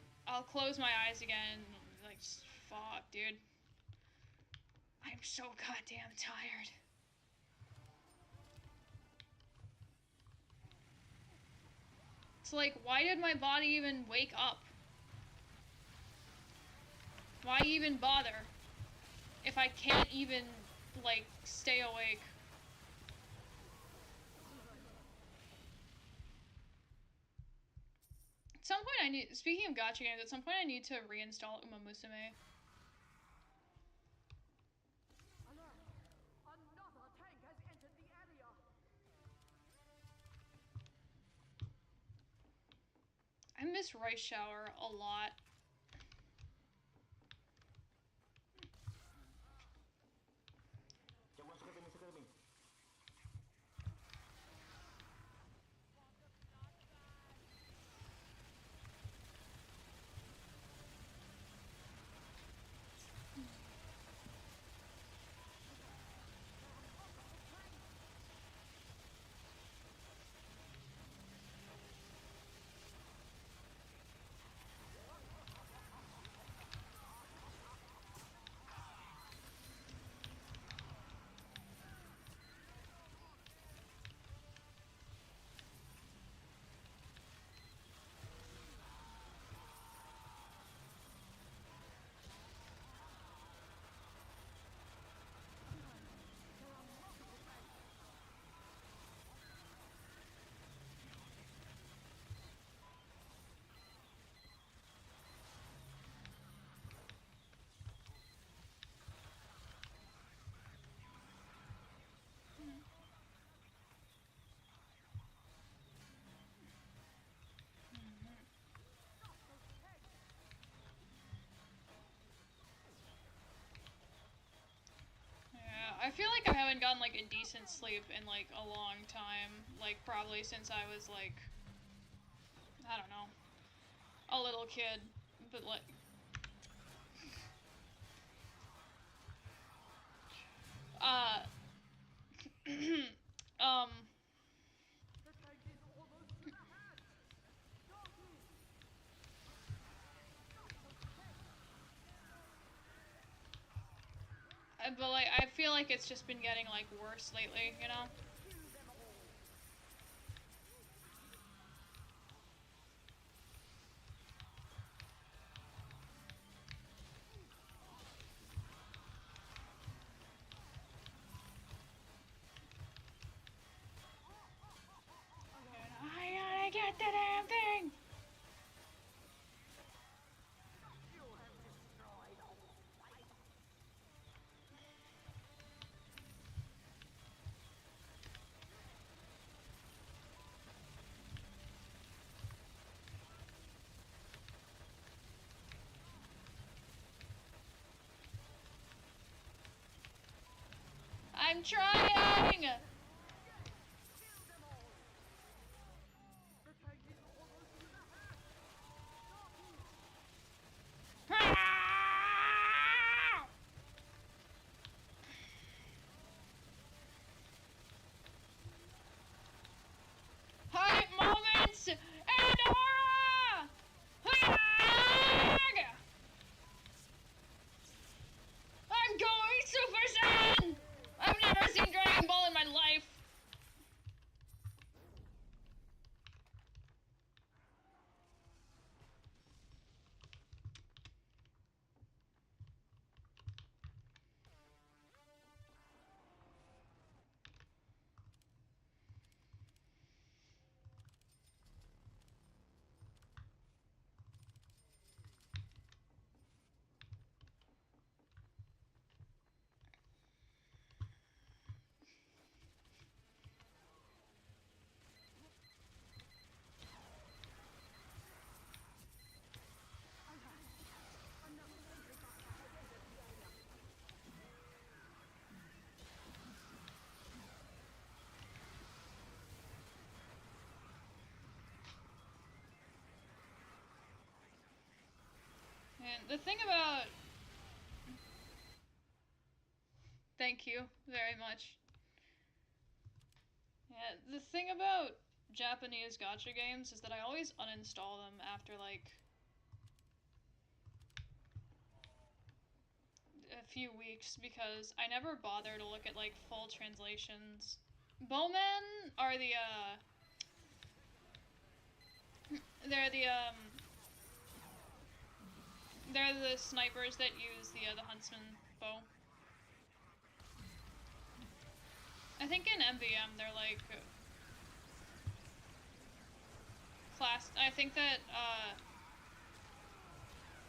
close my eyes again and like, fuck, dude. I'm so goddamn tired. It's like, why did my body even wake up? Why even bother if I can't even, like, stay awake? At some point speaking of gacha games, at some point I need to reinstall Uma Musume. Alert! Another tank has entered the area. I miss Rice Shower a lot. Ya, bueno, sácate. I feel like I haven't gotten like a decent sleep in like a long time. Like probably since I was like, I don't know, a little kid. But like, um, The tank is almost to the hatch. Donkey! but like I feel like it's just been getting like worse lately, you know? Kill them all. I gotta get the damn thing! You have destroyed all life. I'm trying! Ah! Hype moments and aura! Hag! I'm going Super Saiyan! I've never seen Dragon Ball in my life. And the thing about... Thank you very much. Yeah, the thing about Japanese gacha games is that I always uninstall them after, like, a few weeks because I never bother to look at, like, full translations. Bowmen are the, they're the snipers that use the huntsman bow. I think in MVM they're like class. I think that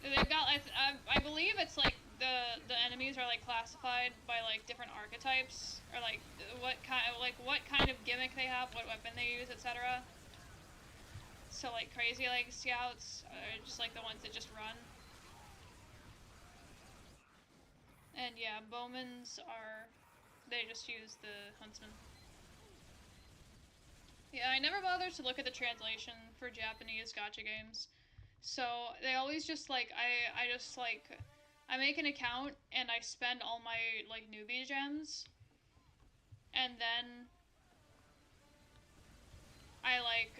they've got. I believe it's like the enemies are like classified by like different archetypes or like what kind of gimmick they have, what weapon they use, etc. So like crazy like scouts are just like the ones that just run. And yeah, bowmans are, they just use the huntsman. Yeah, I never bothered to look at the translation for Japanese gacha games. So they always just like, I just like, I make an account and I spend all my like newbie gems. And then I like,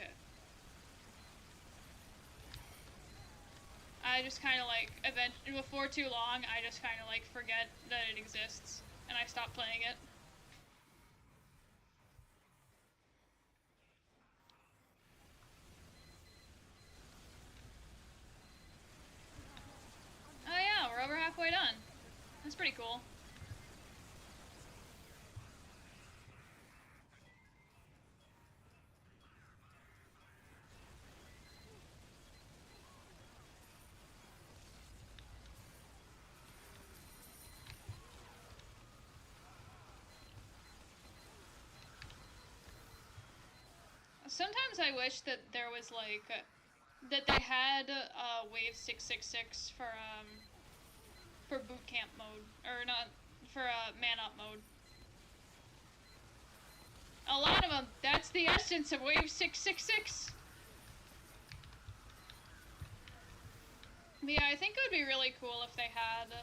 I just kind of like, before too long, I just kind of like forget that it exists and I stop playing it. Oh yeah, we're over halfway done. That's pretty cool. Sometimes I wish that there was like, that they had Wave 666 for boot camp mode, or not, for man up mode. A lot of them, that's the essence of Wave 666. But yeah, I think it would be really cool if they had,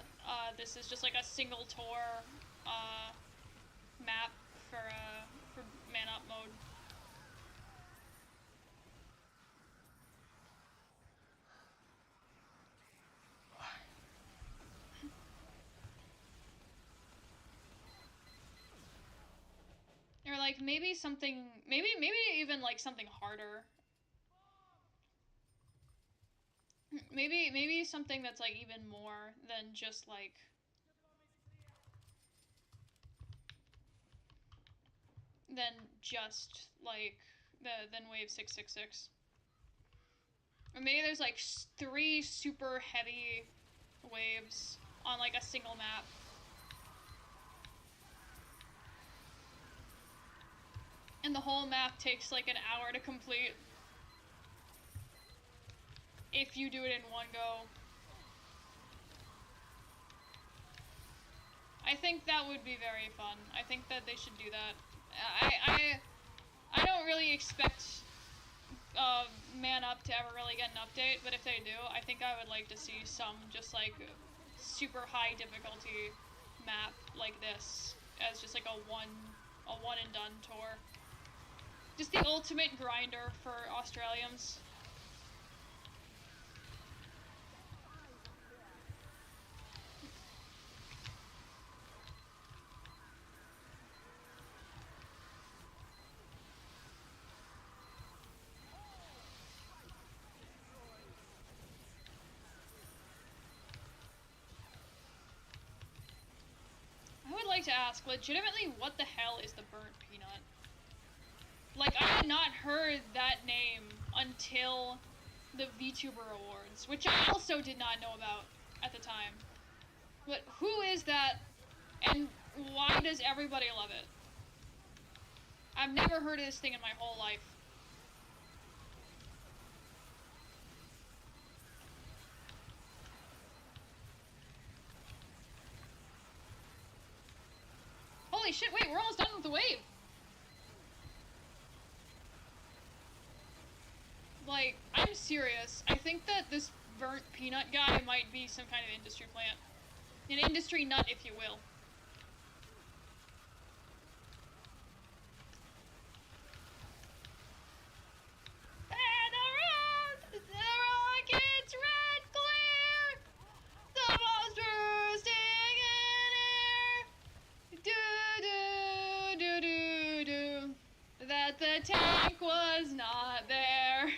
this is just like a single tour map for man up mode. Or like maybe something, maybe even like something harder. Maybe something that's like even more than just like than Wave 666. Or maybe there's like 3 super heavy waves on like a single map. And the whole map takes like an hour to complete. If you do it in one go. I think that would be very fun. I think that they should do that. I don't really expect Man Up to ever really get an update, but if they do, I think I would like to see some just like super high difficulty map like this as just like a one and done tour. Just the ultimate grinder for Australians. I would like to ask, legitimately, what the hell is the burnt peanut? Like, I had not heard that name until the VTuber Awards, which I also did not know about at the time. But who is that, and why does everybody love it? I've never heard of this thing in my whole life. Holy shit, wait, we're almost done with the wave! Like, I'm serious. I think that this burnt peanut guy might be some kind of industry plant. An industry nut, if you will. And the rocket's red glare! The bombs bursting in air! Do-do-do-do. That the tank was not there.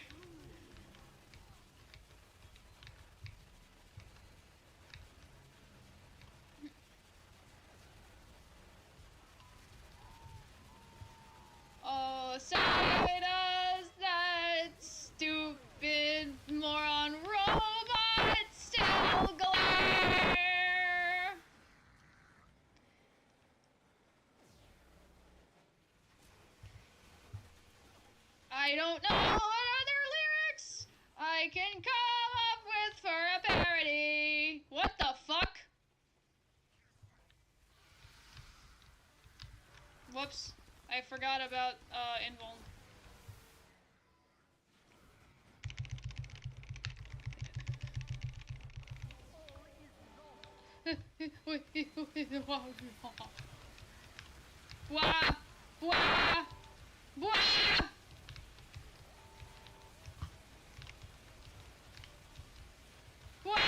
Oh, say does that stupid moron robot still glare? I don't know what other lyrics I can come up with for a parody. What the fuck? Whoops. I forgot about, Invuln. Wah! Wah! Wah! Wah!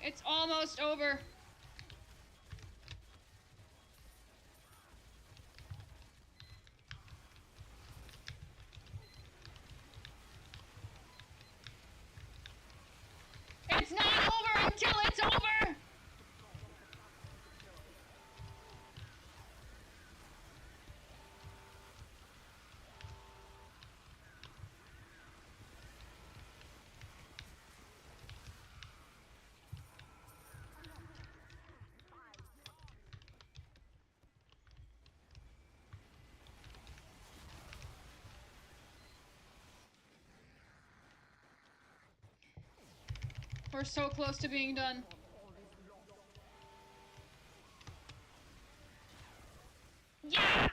It's almost over. It's not over until it's over! We're so close to being done. Yeah!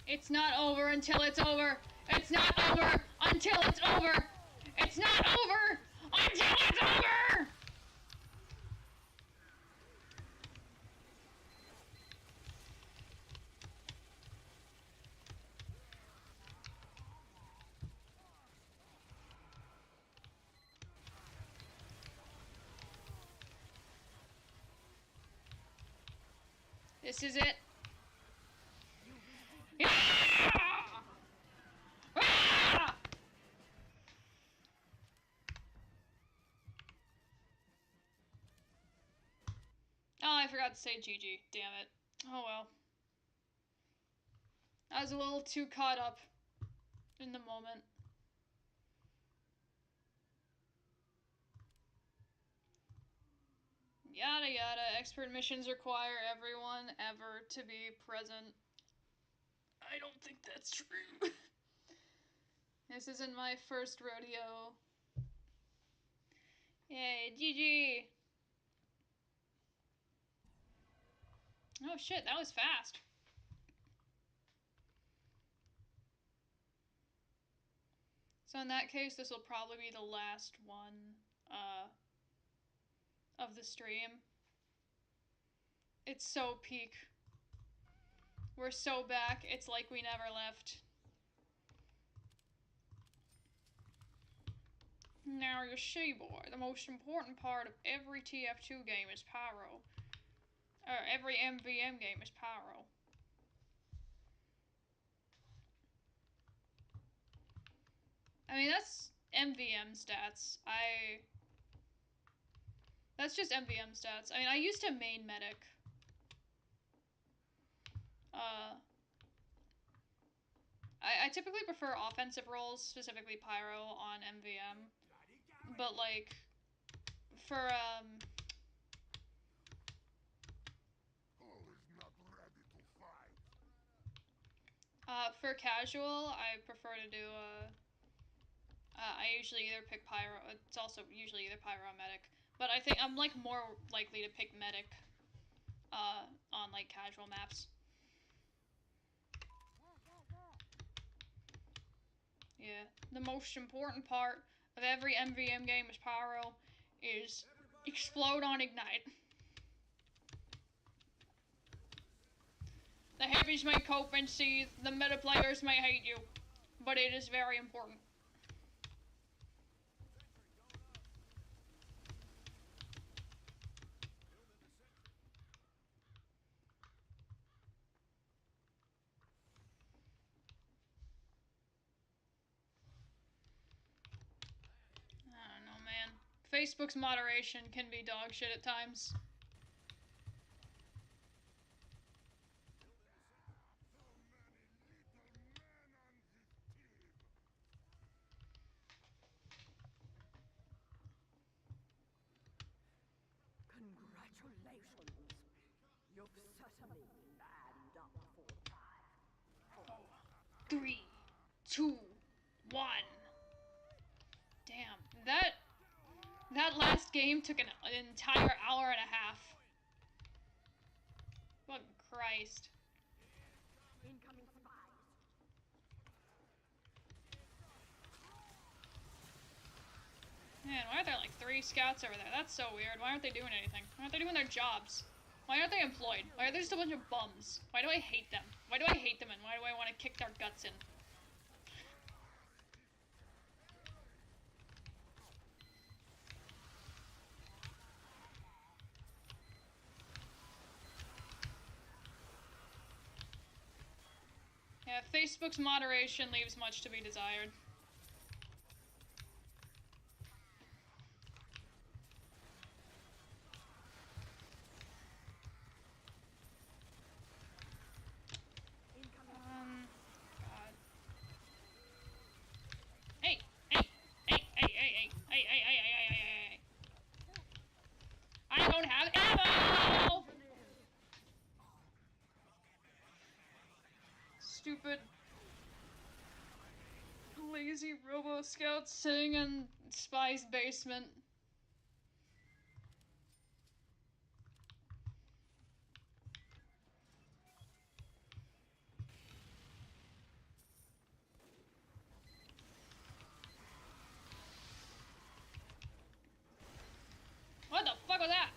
It's not over until it's over. It's not over until it's over. It's not over until it's over! This is it. Yeah! Ah! Oh, I forgot to say GG. Damn it. Oh well. I was a little too caught up in the moment. Yada yada. Expert missions require everyone ever to be present. That's true. This isn't my first rodeo. Yay, GG! Oh shit, that was fast. So in that case, this will probably be the last one of the stream. It's so peak. We're so back, it's like we never left. Now you see, boy, the most important part of every TF2 game is pyro. Or every MVM game is pyro. I mean, that's MVM stats. That's just MVM stats. I mean, I used to main medic. I typically prefer offensive roles, specifically pyro, on MVM. But, like, for, for casual, I prefer to do, I usually either pick pyro, it's also usually either pyro or medic. But I think I'm, like, more likely to pick medic, on, like, casual maps. Yeah, the most important part of every MVM game is pyro, is explode on ignite. The heavies may cope and seethe, the meta players may hate you, but it is very important. I don't know, man. Facebook's moderation can be dog shit at times. Congratulations. You've certainly manned up for time. 3, 2, 1. Damn, that last game took an entire hour and a half. Fucking Christ. Incoming spies. Man, why are there like 3 scouts over there? That's so weird. Why aren't they doing anything? Why aren't they doing their jobs? Why aren't they employed? Why are there just a bunch of bums? Why do I hate them? Why do I hate them and why do I want to kick their guts in? Yeah, Facebook's moderation leaves much to be desired. God. Hey, hey, hey, hey, hey, hey, hey, hey, hey, hey, hey, hey, hey. I don't have ammo! Stupid lazy robo scouts sitting in Spy's basement. What the fuck was that?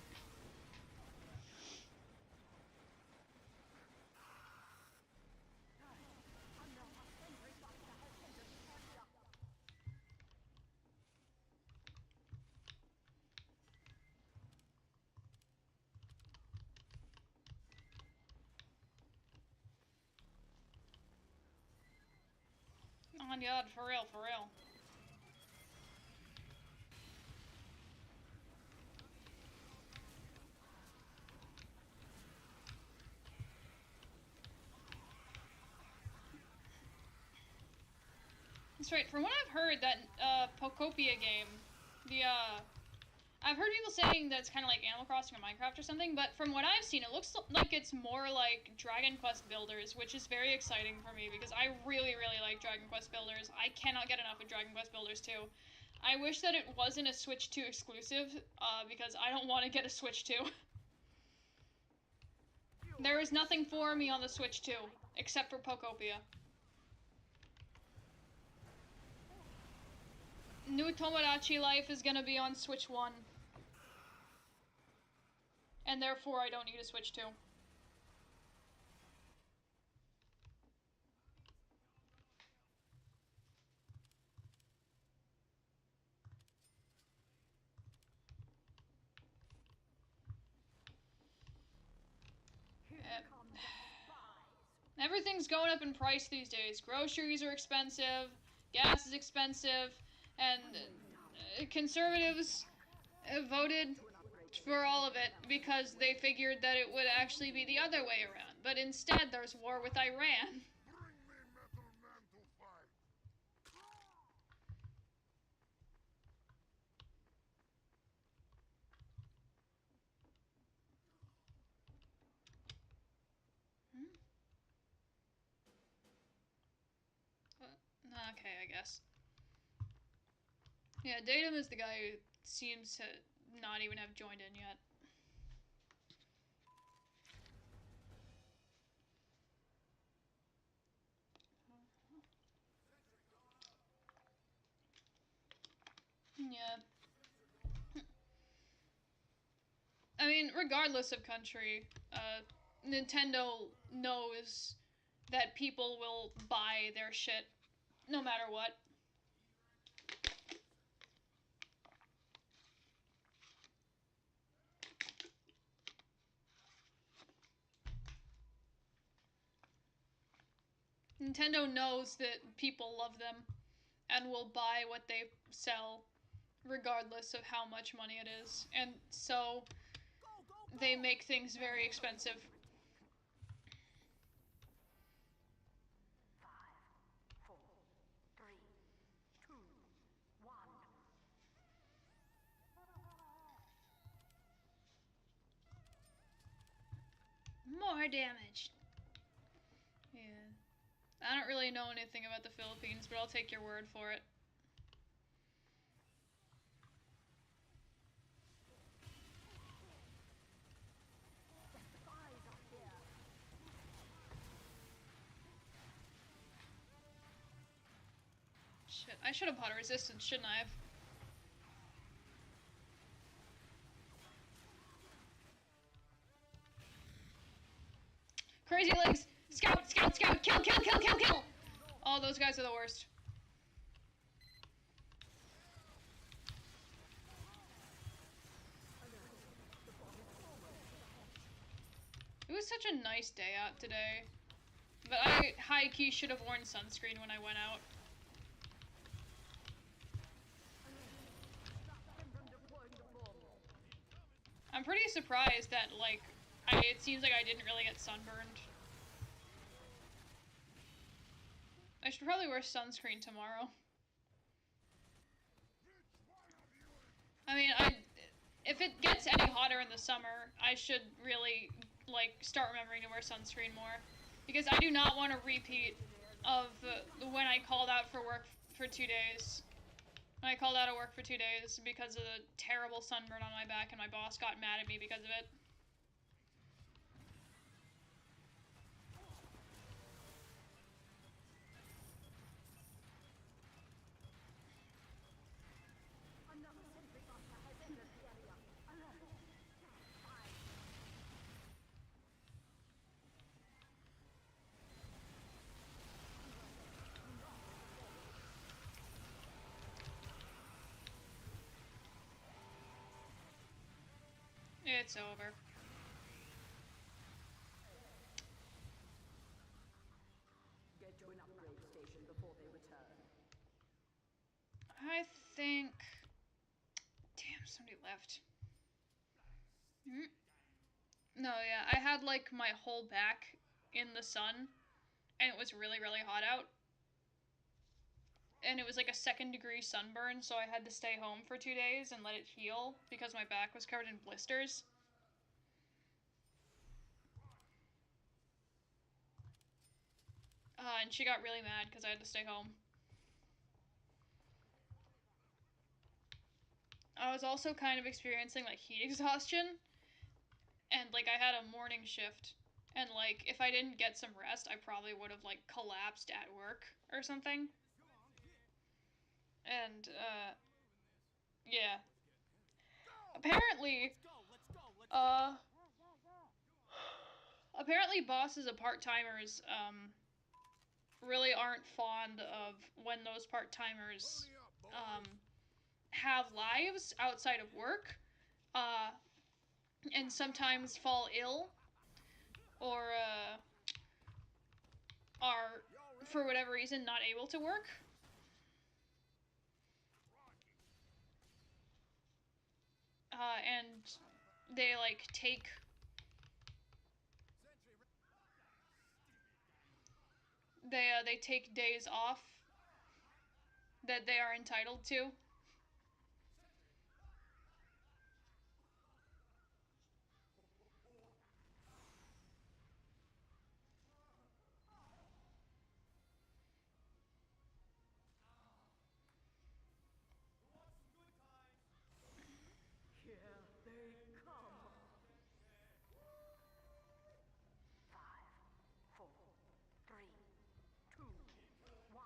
Oh my god, for real, for real. That's right, from what I've heard, that Pocopia game, the I've heard people saying that it's kind of like Animal Crossing or Minecraft or something, but from what I've seen, it looks like it's more like Dragon Quest Builders, which is very exciting for me because I really, really like Dragon Quest Builders. I cannot get enough of Dragon Quest Builders 2. I wish that it wasn't a Switch 2 exclusive, because I don't want to get a Switch 2. There is nothing for me on the Switch 2, except for Pokopia. New Tomodachi Life is gonna be on Switch 1. And therefore I don't need a Switch 2. Everything's going up in price these days. Groceries are expensive, gas is expensive, and conservatives voted for all of it because they figured that it would actually be the other way around. But instead, there's war with Iran. Bring me Metal Man to fight. Okay, I guess. Yeah, Datum is the guy who seems to not even have joined in yet. Yeah. I mean, regardless of country, Nintendo knows that people will buy their shit no matter what. Nintendo knows that people love them and will buy what they sell regardless of how much money it is. And so they make things very expensive. 5, 4, 3, 2, 1. More damage. Yeah. I don't really know anything about the Philippines, but I'll take your word for it. Shit, I should have bought a resistance, shouldn't I have? Crazy legs! Scout, scout, scout! Kill, kill, kill, kill, kill! Oh, those guys are the worst. It was such a nice day out today. But I high-key should have worn sunscreen when I went out. I'm pretty surprised that, like, it seems like I didn't really get sunburned. I should probably wear sunscreen tomorrow. I mean, if it gets any hotter in the summer, I should really, like, start remembering to wear sunscreen more. Because I do not want a repeat of when I called out for work for 2 days. When I called out of work for 2 days because of the terrible sunburn on my back and my boss got mad at me because of it. It's over. Get to an upgrade station before they return. I think... Damn, somebody left. No, yeah, I had, like, my whole back in the sun, and it was really, really hot out. and it was like a 2nd-degree sunburn, so I had to stay home for 2 days and let it heal because my back was covered in blisters. And she got really mad because I had to stay home. I was also kind of experiencing like heat exhaustion, and like I had a morning shift, and like if I didn't get some rest, I probably would have like collapsed at work or something. And yeah. Apparently, Go, let's go, let's uh, apparently bosses of part-timers really aren't fond of when those part-timers Pony up, boys. have lives outside of work, uh, and sometimes fall ill or are Y'all ready? for whatever reason not able to work. And they like take they take days off that they are entitled to. Here they come. 5, 4, 3, 2, 1.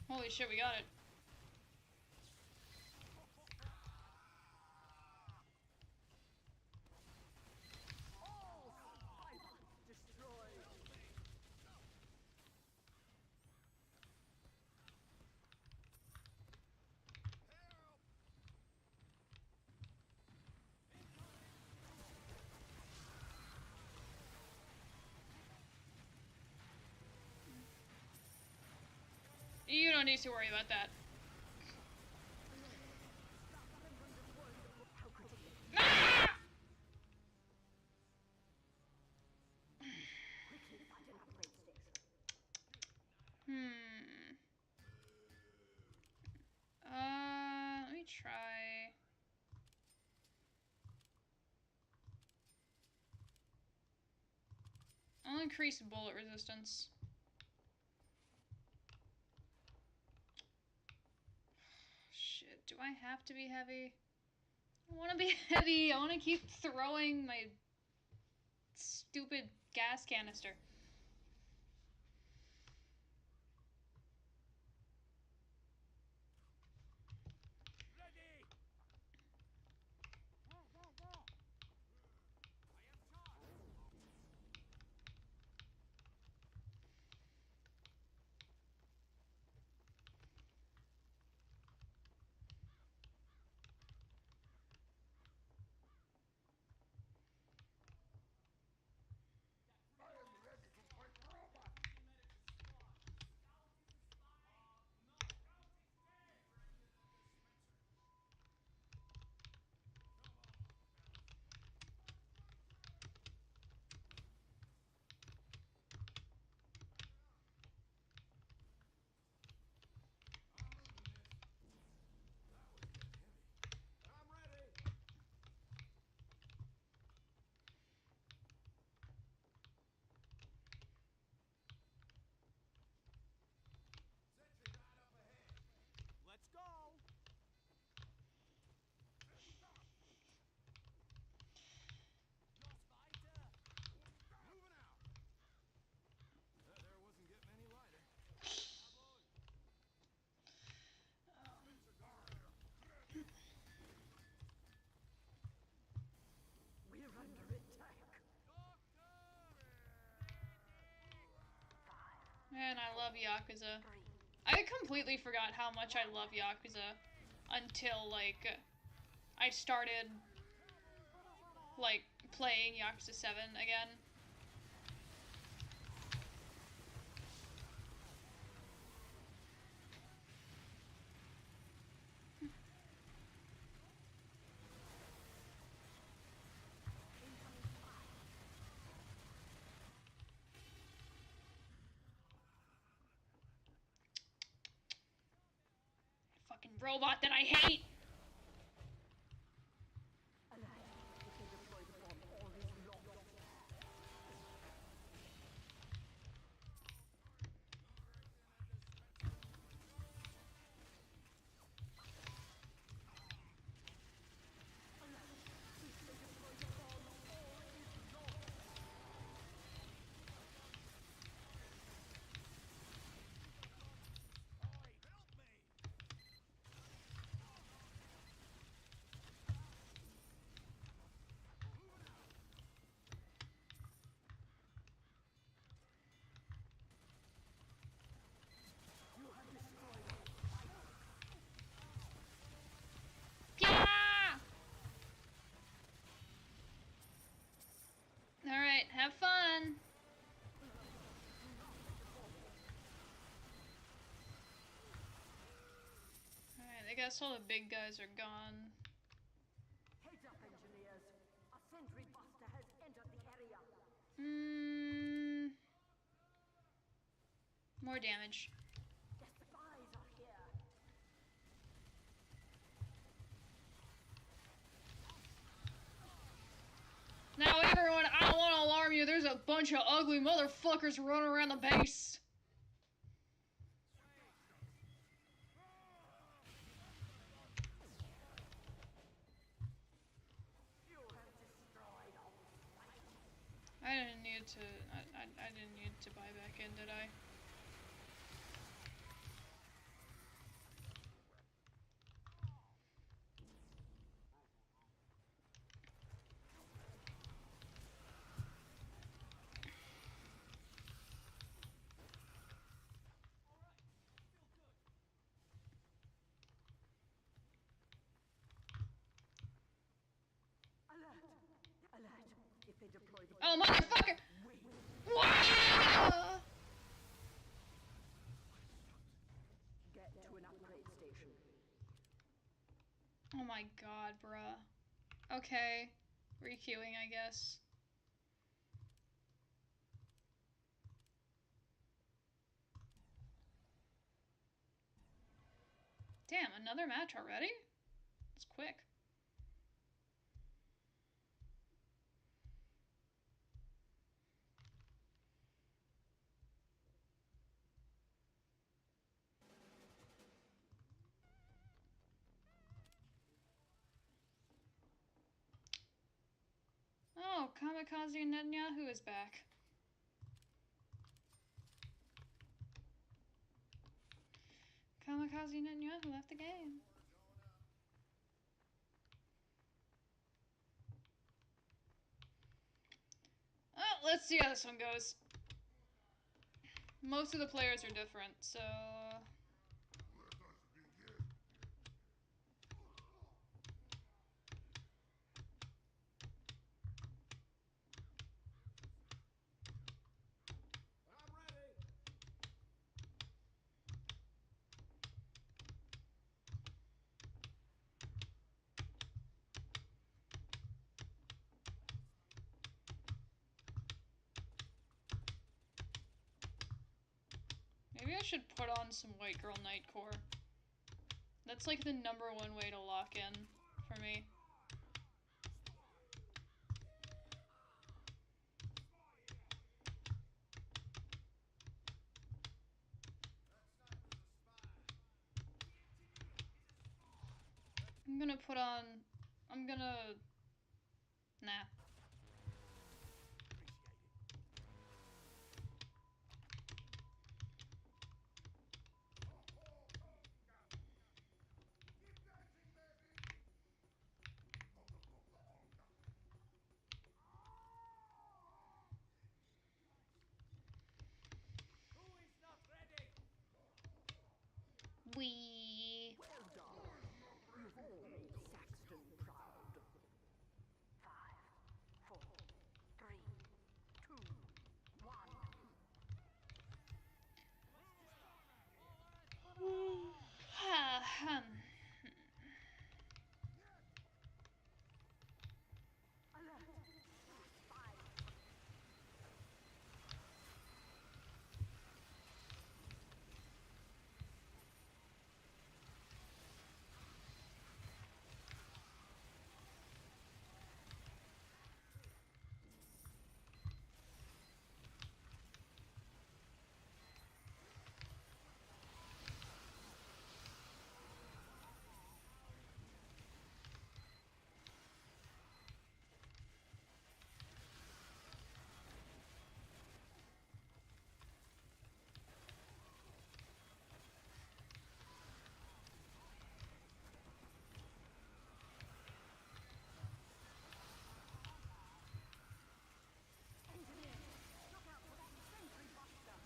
Holy shit, we got it. You don't need to worry about that. Ah! Hmm. Let me try. I'll increase bullet resistance. Shit, do I have to be heavy? I want to be heavy. I want to keep throwing my stupid gas canister. Ready? I am ready. Man, I love Yakuza. I completely forgot how much I love Yakuza until, like, I started, like, playing Yakuza 7 again. Fucking robot that I hate! Yeah! Alright, have fun! Alright, I guess all the big guys are gone. Heads up, engineers. A sentry buster has entered the area. More damage. The spies are here. Now everyone, I don't want to alarm you, there's a bunch of ugly motherfuckers running around the base. You have destroyed all sight. I didn't need to, I didn't need to buy back in, did I? Alert! Alert! If they deploy the Oh, motherfucker! Wow! get to an upgrade station. Oh my god, bruh. Okay. Requeuing, I guess. Damn, another match already? It's quick. Oh, Kamikaze Netanyahu is back. Kamikaze Netanyahu left the game. Oh, let's see how this one goes. Most of the players are different, so... I'm ready. Maybe I should put on some White Girl Nightcore. That's like the #1 way to lock in for me. I'm gonna put on... I'm gonna... Nah. Who is not We. Well done. You've all made Saxton proud. 5, 4, 3, 2, 1. Alert. Spy. Engineers, look out for that sentry buster.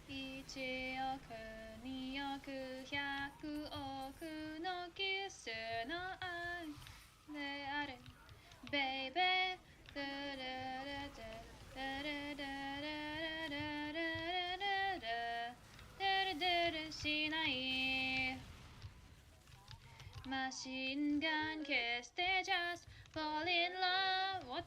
Ichi oku, ni oku, hyaku oku no kisu no ai de aru, baby. Shinai. Machine gun kiss, they just fall in love. What?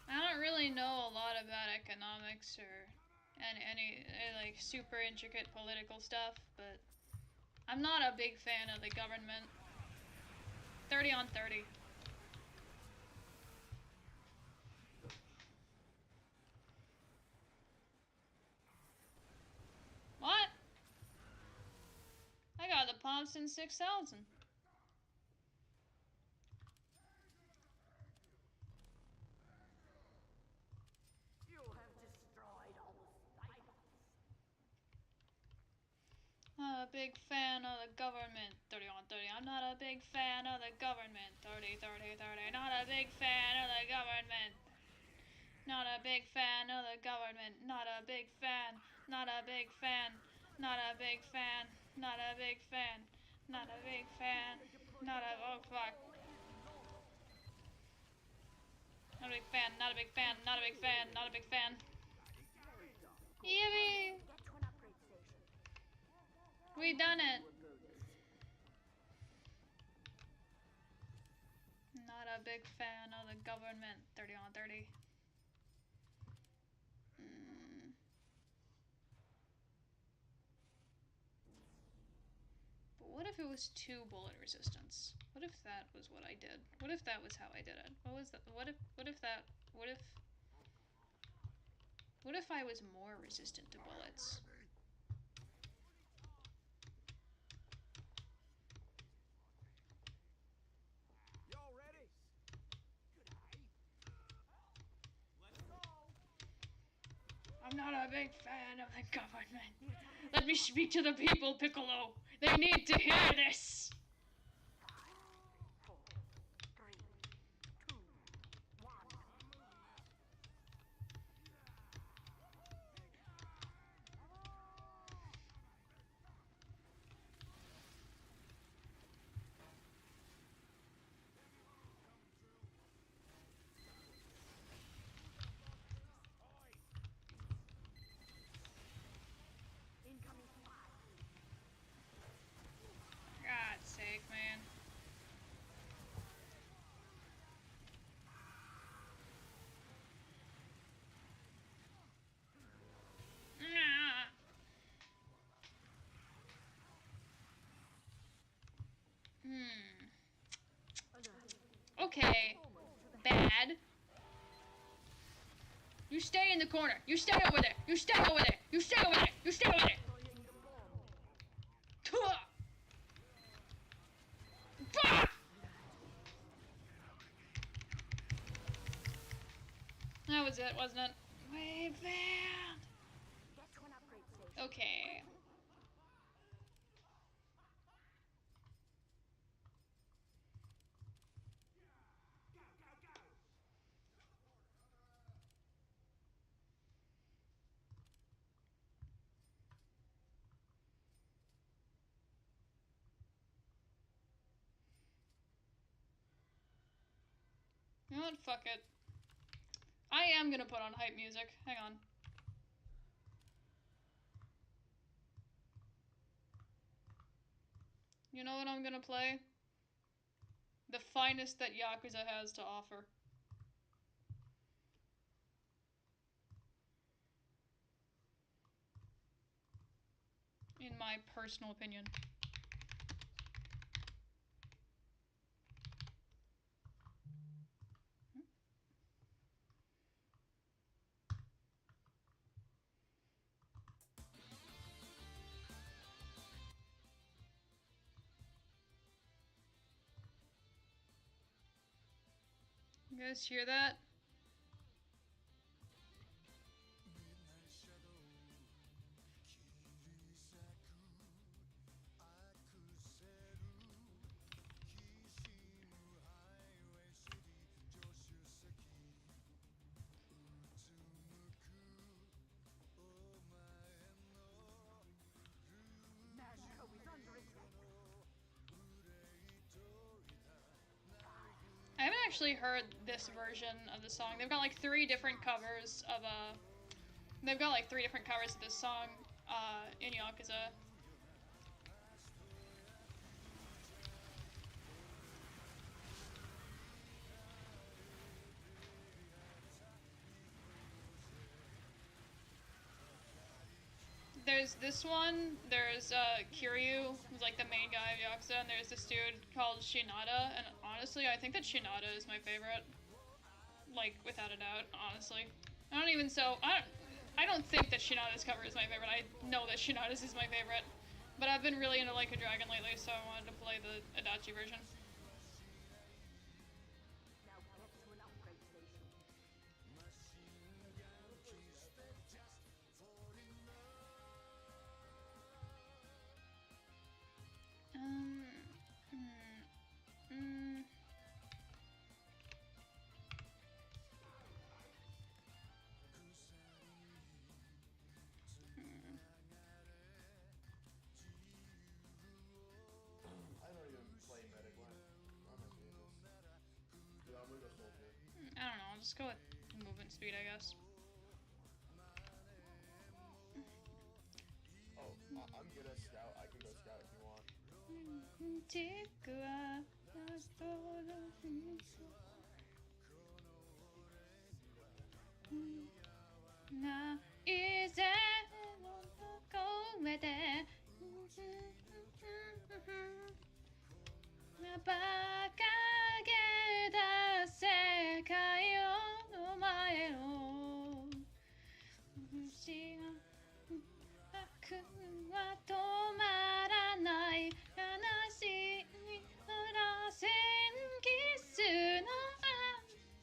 I don't really know a lot about economics or any like super intricate political stuff, but I'm not a big fan of the government. 30 on 30. What? I got the Thompson 6000. You have destroyed our stables. Not a big fan of the government. 30 on 30. I'm not a big fan of the government. 30, 30, 30. Not a big fan of the government. Not a big fan of the government. Not a big fan. Not a big fan. Not a big fan. Not a big fan. Not a big fan. Not a oh fuck. Not a big fan. Not a big fan. Not a big fan. Not a big fan. Yippee! Get to an upgrade station. We done it. A bonus. Not a big fan of the government. 30 on 30. But what if it was 2 bullet resistance? What if that was what I did? What if that was how I did it? What was that? What if I was more resistant to bullets? Y'all ready? Let's go. I'm not a big fan of the government. Let me speak to the people, Piccolo. They need to hear this. 5, 4, 3, 2, 1. Incoming spy. God's Okay. Bad. You stay in the corner. You stay over there. You stay over there. You stay over there. You stay over there. Tuh! Bah! That was it, wasn't it? Way bad. Get to an upgrade station. Okay. You know what? Fuck it. I am gonna put on hype music. Hang on. You know what I'm gonna play? The finest that Yakuza has to offer. In my personal opinion. You guys hear that? Mexico is under attack. I haven't actually heard this version of the song. They've got like three different covers of this song in Yakuza. There's this one, there's Kiryu, who's like the main guy of Yakuza, and there's this dude called Shinada, and honestly, I think that Shinada is my favorite. Like, without a doubt, honestly. I don't think that Shinada's cover is my favorite. I know that Shinada's is my favorite. But I've been really into Like a Dragon lately, so I wanted to play the Adachi version. Now get to an upgrade station. I don't even play medic one. Oh my goodness. Yeah, I'm gonna go soldier. I don't know, I'll just go with movement speed, I guess. Oh, I'm good at scout. I can go scout if you want.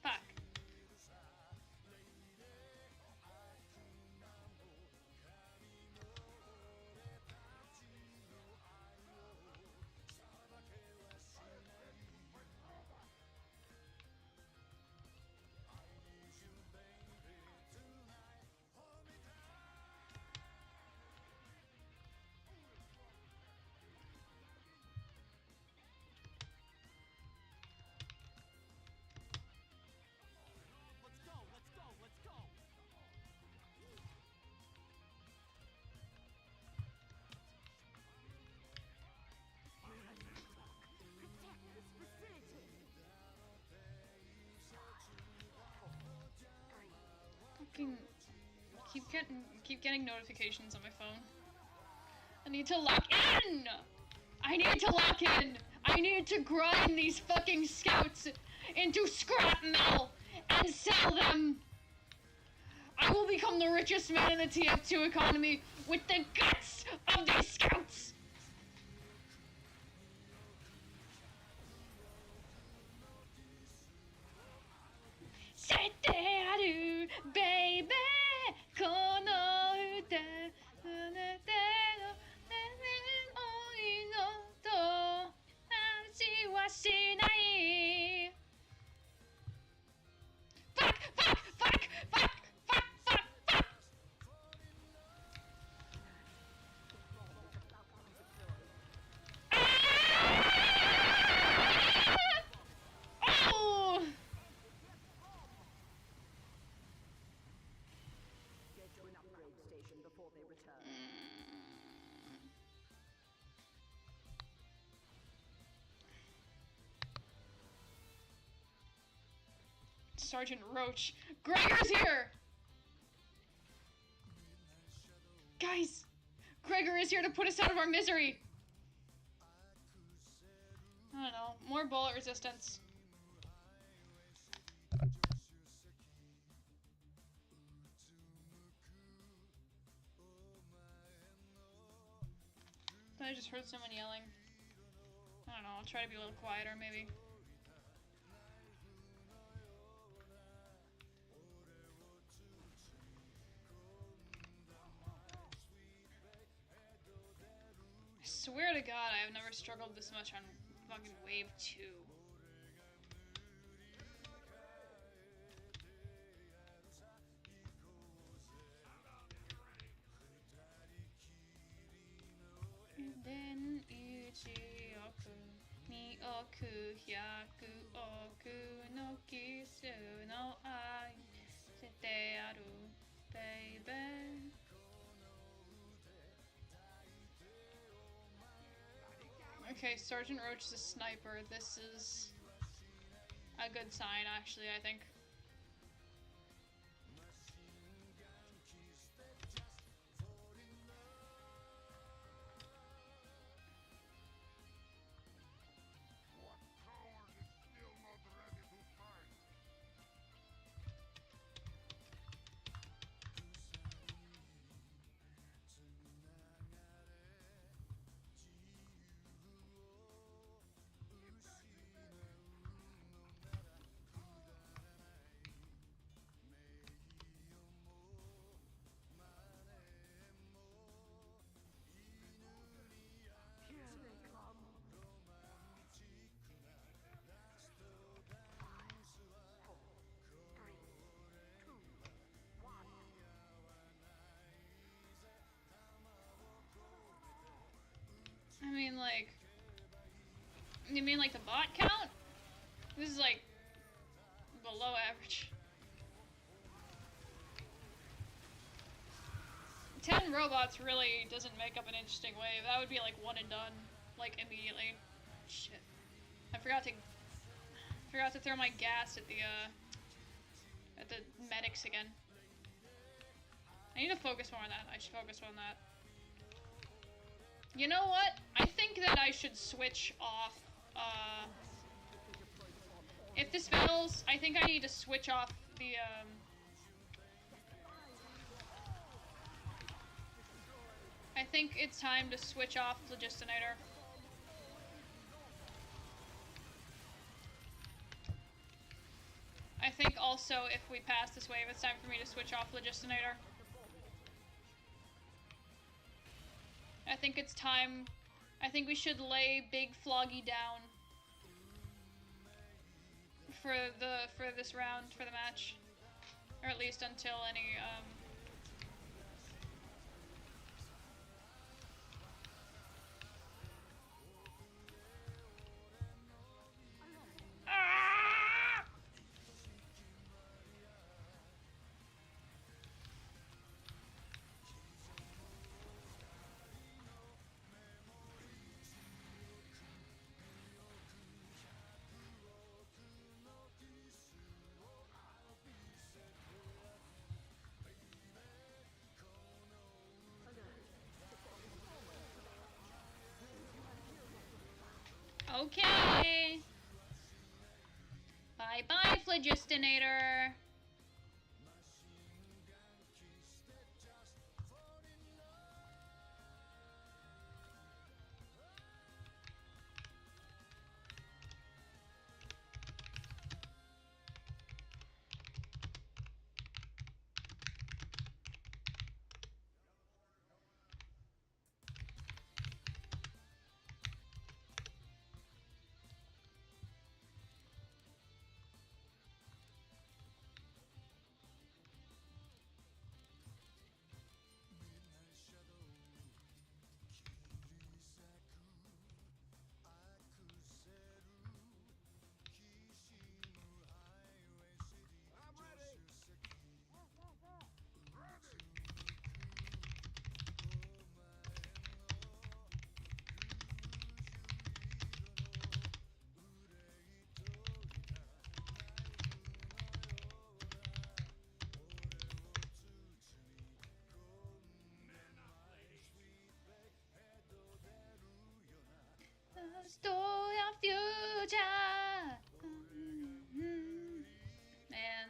Fuck. Let's go, let's go, let's go! Protect this facility. Fucking keep getting notifications on my phone. I need to lock in! I need to lock in! I need to grind these fucking scouts into scrap metal and sell them. I will become the richest man in the tf2 economy with the guts of these scouts. Settearu, baby, この歌あなたの愛のと話はしない。Fuck, fuck, fuck, fuck, fuck, fuck, fuck. Oh! Get to an upgrade station before they return. Sergeant Roach. Gregor's here! Guys! Gregor is here to put us out of our misery! I don't know. More bullet resistance. I just heard someone yelling. I don't know. I'll try to be a little quieter, maybe. I swear to God, I have never struggled this much on fucking Wave 2. Den ichioku, nioku, hyaku oku no kisu no ai sete aru, baby. Okay, Sergeant Roach is a sniper. This is a good sign, actually, I think. What coward is still not ready to fight? Here they come. I mean, like... You mean, like, the bot count? This is, like, below average. 10 robots really doesn't make up an interesting wave. That would be, like, one and done, like, immediately. Shit. I forgot to throw my gas at the medics again. I need to focus more on that. I should focus more on that. You know what? I think that I should switch off, if this fails, I think I need to switch off the, I think it's time to switch off Logistinator. I think also if we pass this wave, it's time for me to switch off Logistinator. I think it's time. I think we should lay Big Floggy down for this round, for the match. Or at least until any, Ah! Okay. Phlogistinator. I'm ready. Story of future. Man.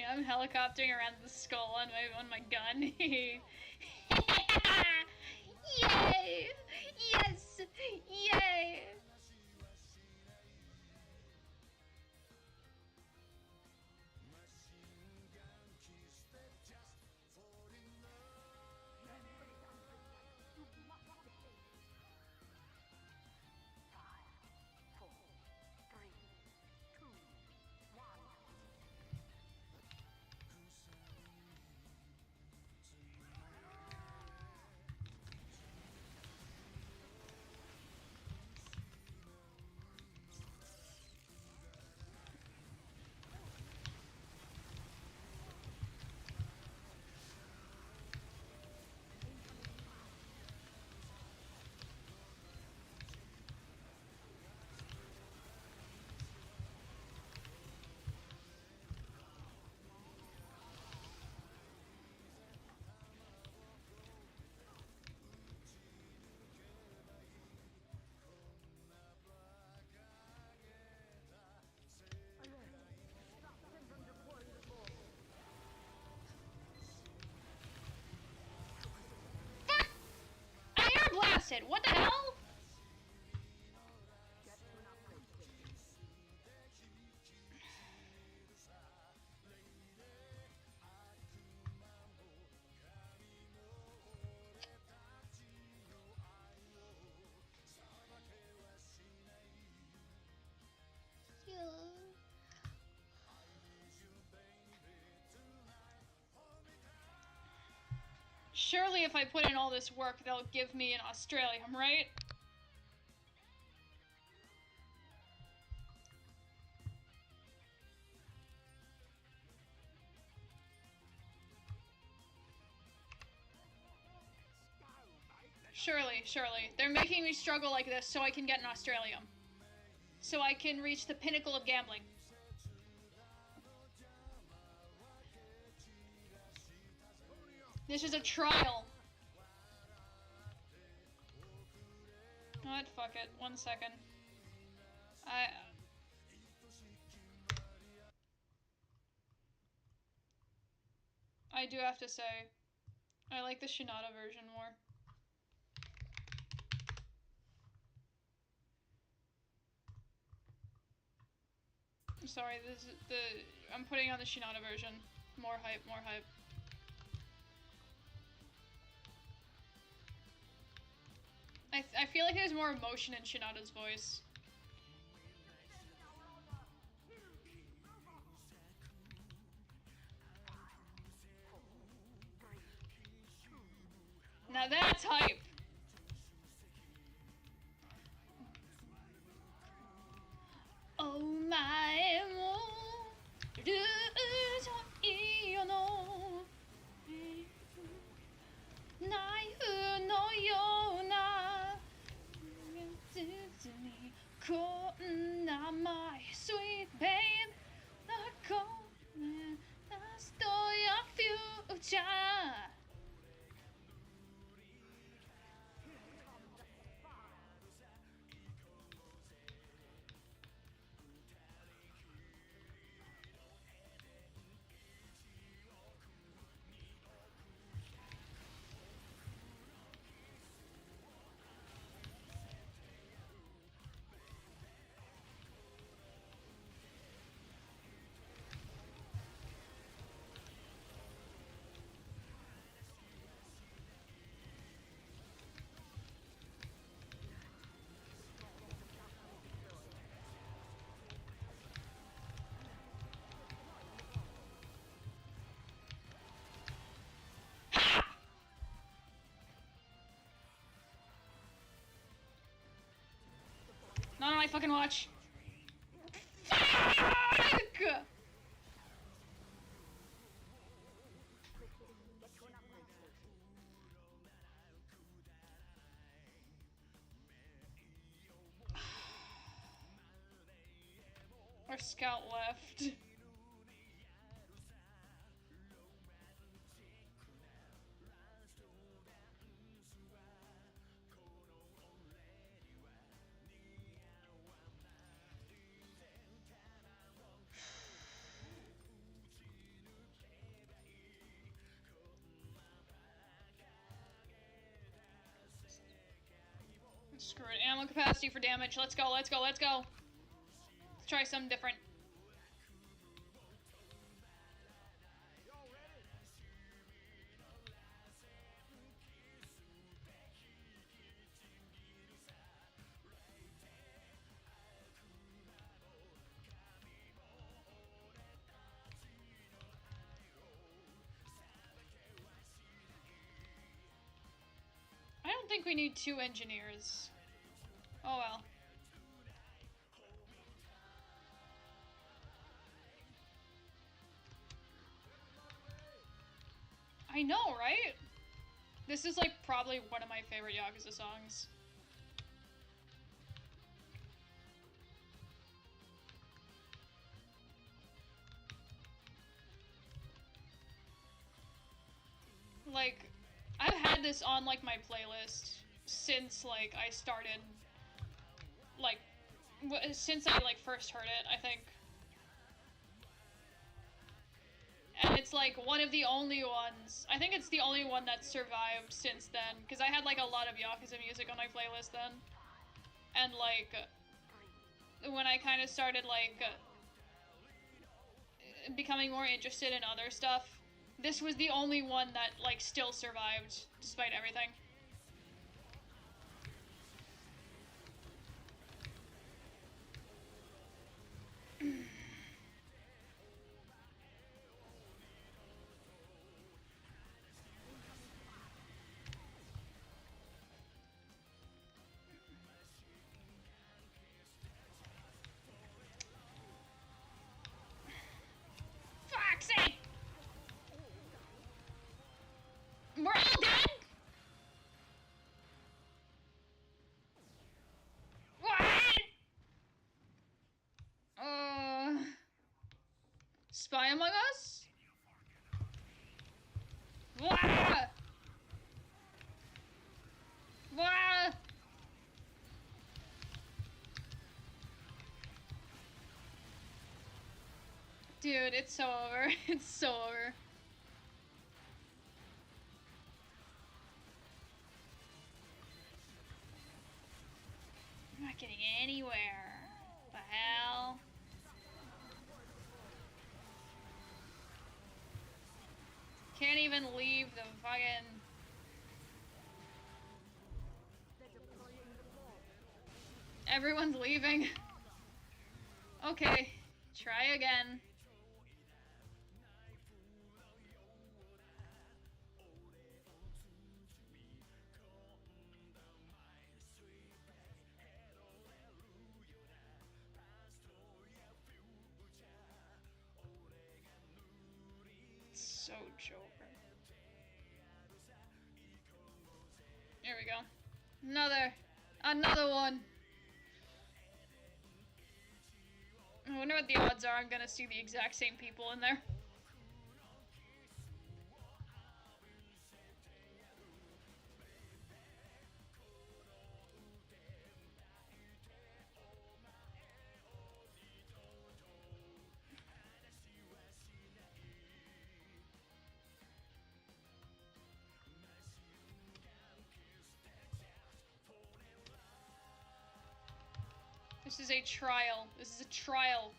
I'm helicoptering around the skull on my gun. Yay! Yes! Yay! I air blasted! What the hell? Surely if I put in all this work, they'll give me an Australium, right? Surely, surely. They're making me struggle like this so I can get an Australium. So I can reach the pinnacle of gambling. This is a trial. What? Fuck it. 1 second. I do have to say, I like the Shinada version more. I'm sorry, this is I'm putting on the Shinada version. More hype, more hype. I feel like there's more emotion in Shinada's voice. Now that's hype. Oh my mo, naifu no yona, こんなま Not on my fucking watch. Fuck! Our scout left. Screw it. Ammo capacity for damage. Let's go, let's go, let's go. Let's try something different. I don't think we need 2 engineers. Oh well. I know, right? This is like probably one of my favorite Yakuza songs. Like, I've had this on like my playlist since like I started, like, since I like first heard it, I think. And it's like one of the only ones, I think it's the only one that survived since then, because I had like a lot of Yakuza music on my playlist then. And like, when I kind of started like, becoming more interested in other stuff, this was the only one that like still survived, despite everything. Fuck's sake! We're all dead? What? Spy Among Us? Wah! Wah! Dude, it's so over. It's so over. I'm not getting anywhere. The hell? Can't even leave the fucking... Everyone's leaving. Okay, try again. So Joker. There we go. Another one. I wonder what the odds are I'm gonna see the exact same people in there. This is a trial. This is a trial.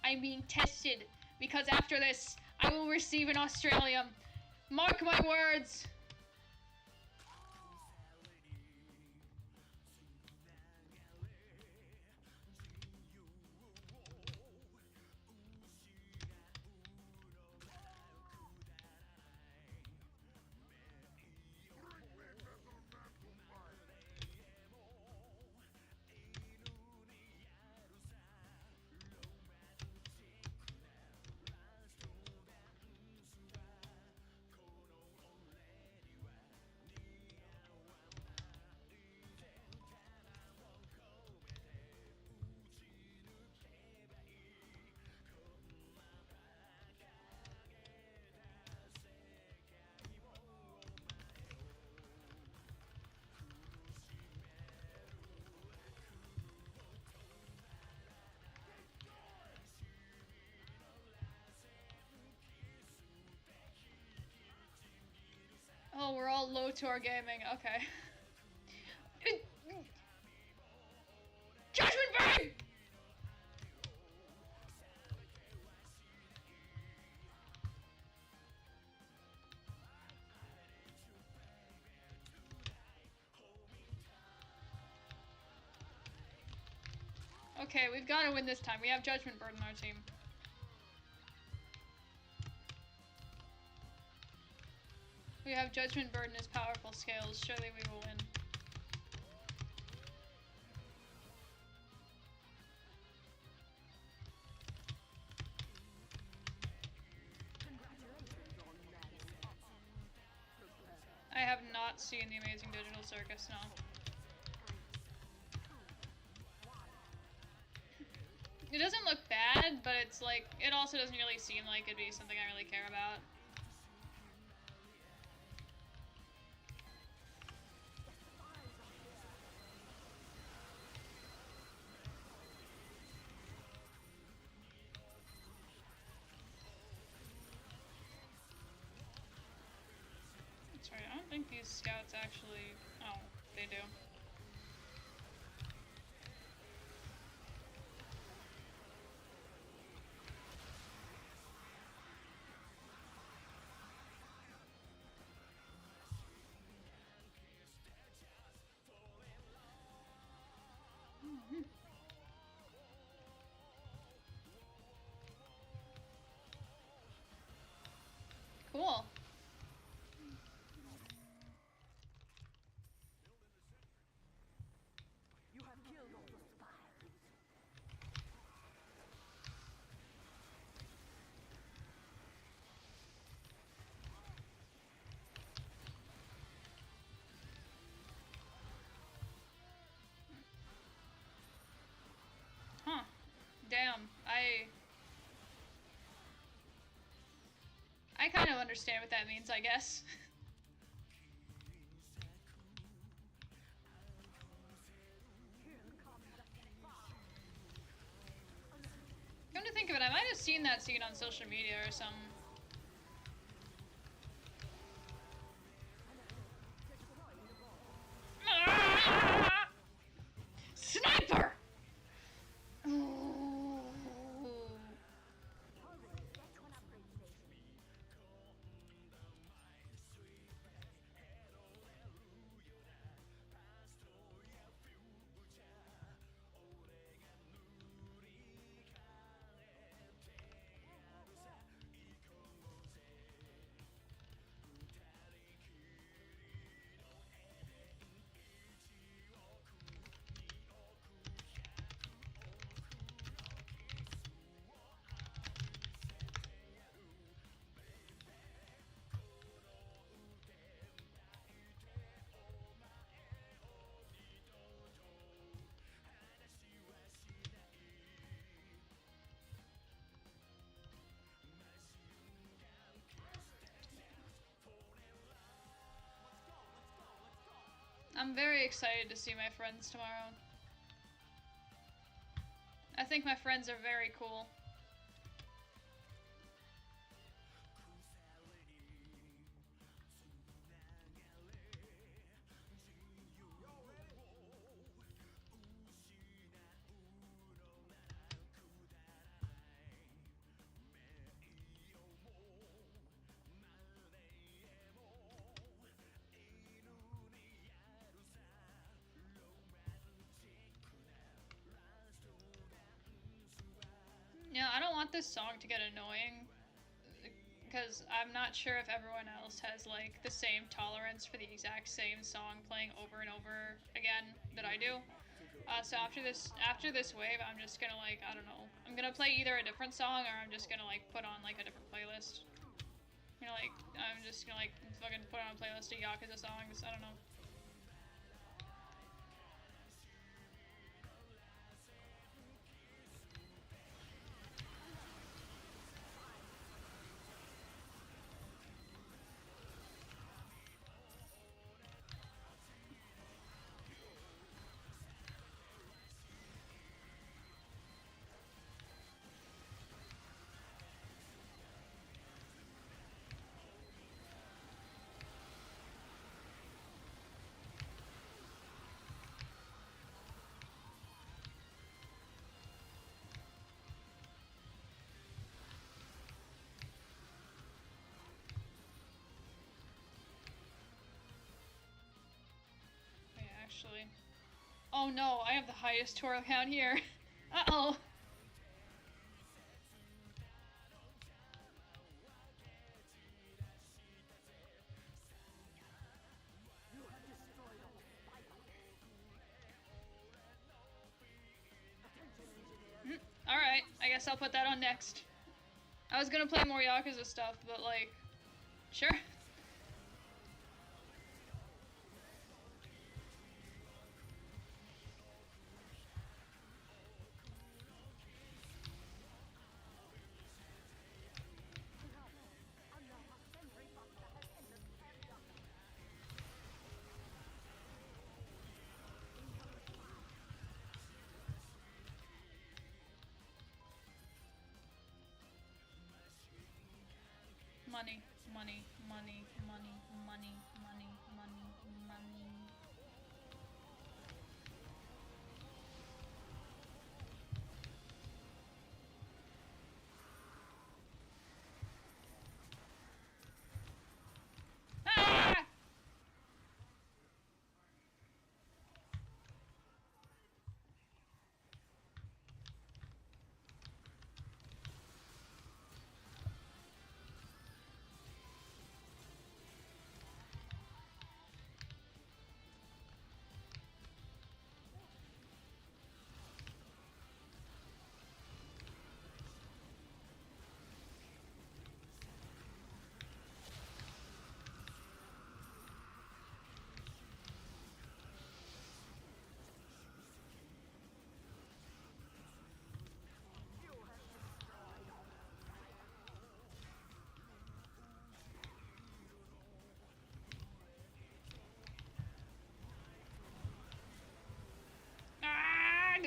I'm being tested because after this, I will receive an Australium. Mark my words. low tour gaming. Okay. Judgment Burn! Okay, we've got to win this time. We have Judgment Bird on our team. We have Judgment Bird and his powerful scales. Surely we will win. I have not seen the Amazing Digital Circus, no. It doesn't look bad, but it's like, it also doesn't really seem like it'd be something I really care about. That's right, I don't think these scouts actually... Oh, they do. Cool. You have killed all the spies. Huh. Damn. I kind of understand what that means, I guess. Come to think of it, I might have seen that scene on social media or something. Ah! Sniper! Ooh. I'm very excited to see my friends tomorrow. I think my friends are very cool. Yeah, I don't want this song to get annoying, because I'm not sure if everyone else has, like, the same tolerance for the exact same song playing over and over again that I do. So after this wave, I'm just gonna, like, I don't know, I'm gonna play either a different song or I'm just gonna, like, put on, like, a different playlist. You know, like, I'm just gonna, like, fucking put on a playlist of Yakuza songs, I don't know. actually. Oh no, I have the highest Toro count here. Uh-oh. You have destroyed all fire. Attention, engineer. Alright, I guess I'll put that on next. I was gonna play more Yakuza stuff, but like, sure. Another sentry buster has entered the area. Money, money, money, money, money, money, money, money. Ah! Ah!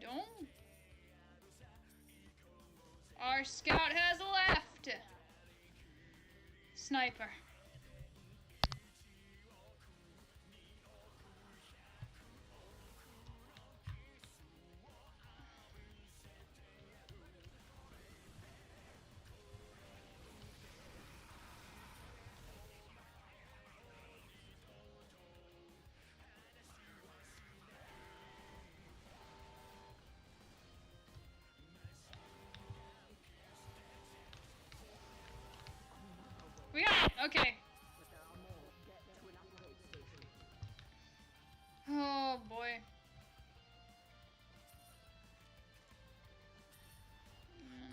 Don't. Our scout has left. Sniper. We got it. Okay. But there are more. Get to an upgrade station. Oh boy.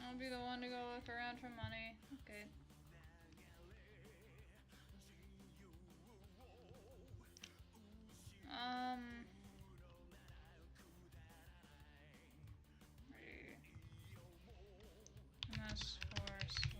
I'll be the one to go look around for money. Okay. MS4/theme.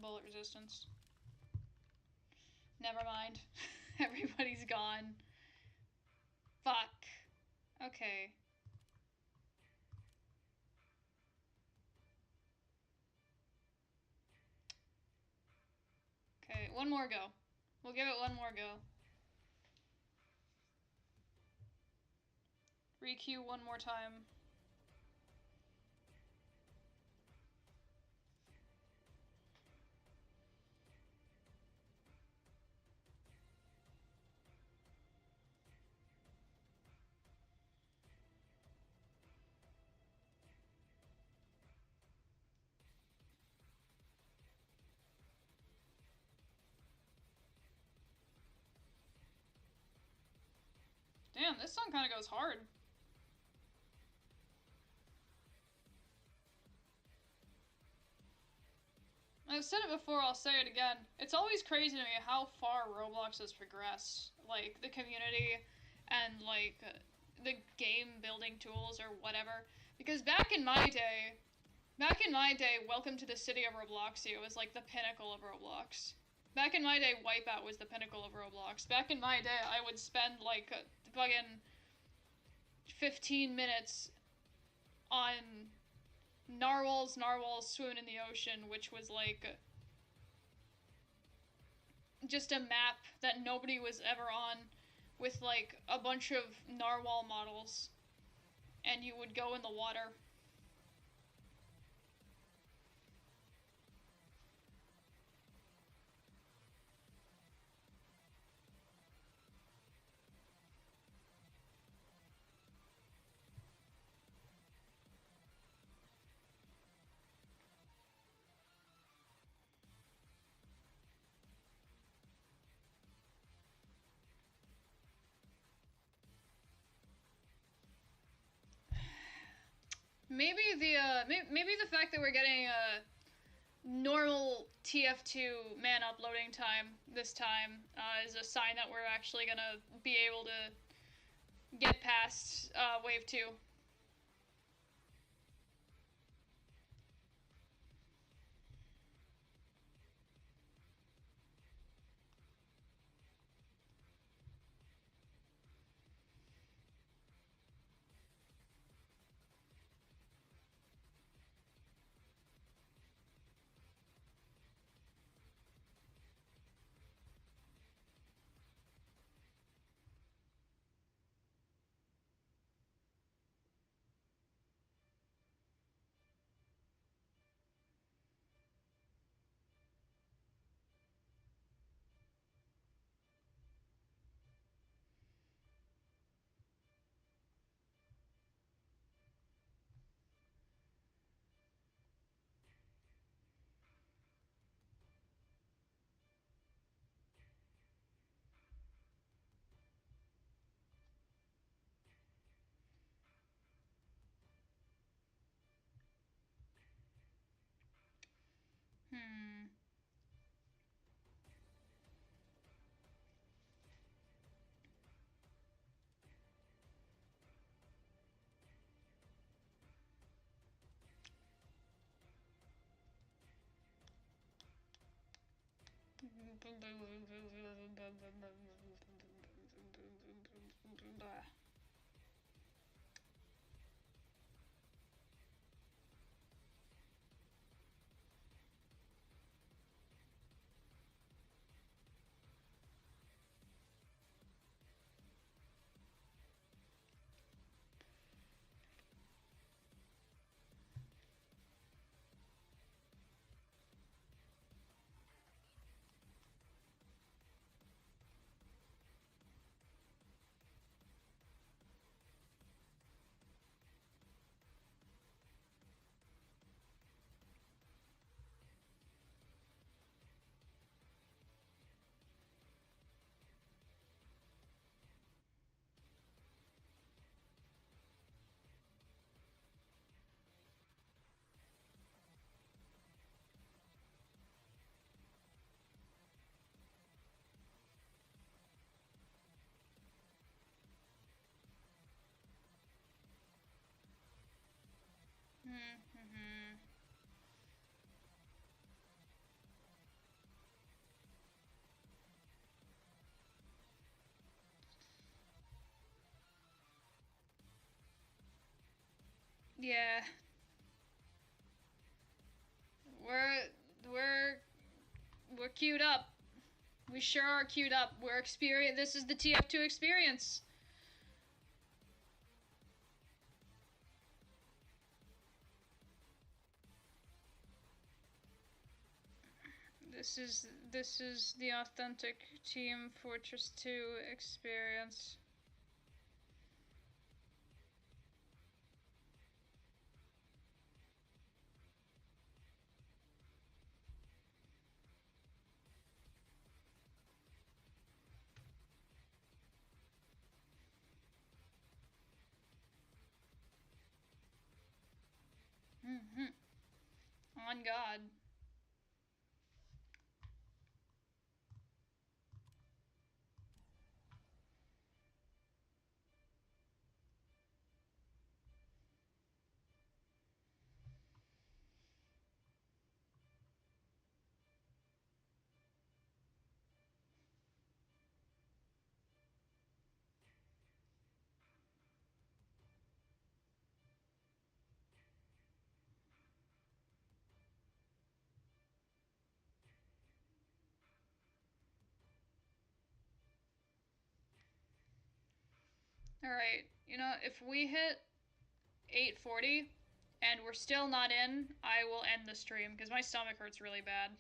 Bullet resistance. Never mind. Everybody's gone. Fuck. Okay. Okay, one more go. We'll give it one more go. Requeue one more time. Damn, this song kind of goes hard. I've said it before, I'll say it again. It's always crazy to me how far Roblox has progressed. Like, the community and, like, the game building tools or whatever. Because back in my day, Welcome to the City of Robloxia was, like, the pinnacle of Roblox. Back in my day, Wipeout was the pinnacle of Roblox. Back in my day, I would spend like fucking 15 minutes on narwhals swoon in the ocean, which was like just a map that nobody was ever on with like a bunch of narwhal models, and you would go in the water. Maybe the fact that we're getting a normal tf2 man uploading time this time is a sign that we're actually gonna be able to get past wave 2. Hmm. Mm-hmm. Yeah. We're we're queued up. We sure are queued up. We're experience. This is the TF2 experience. This is the authentic Team Fortress 2 experience. Mm-hmm. On God. Alright, you know, if we hit 8:40 and we're still not in, I will end the stream because my stomach hurts really bad.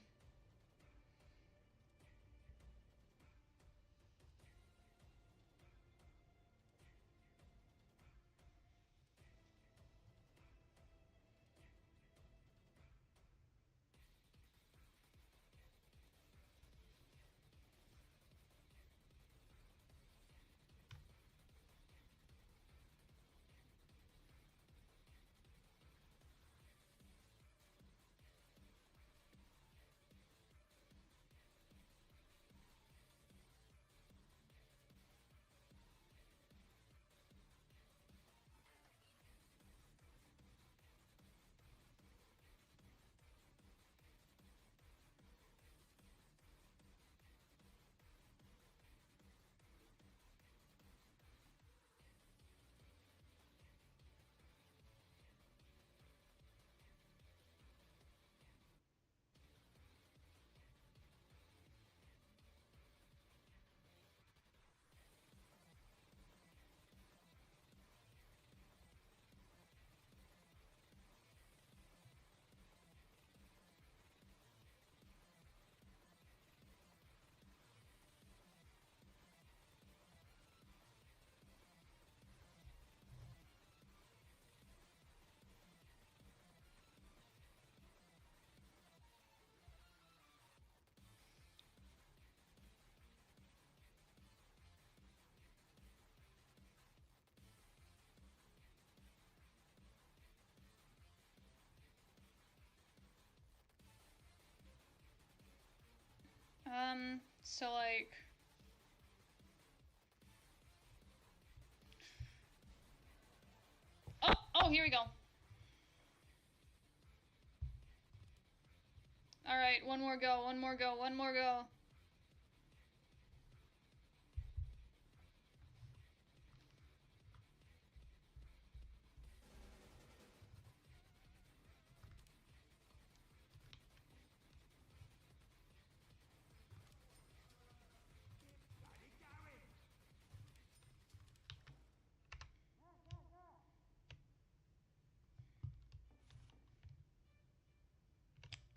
So like... Oh, here we go. Alright, one more go, one more go, one more go.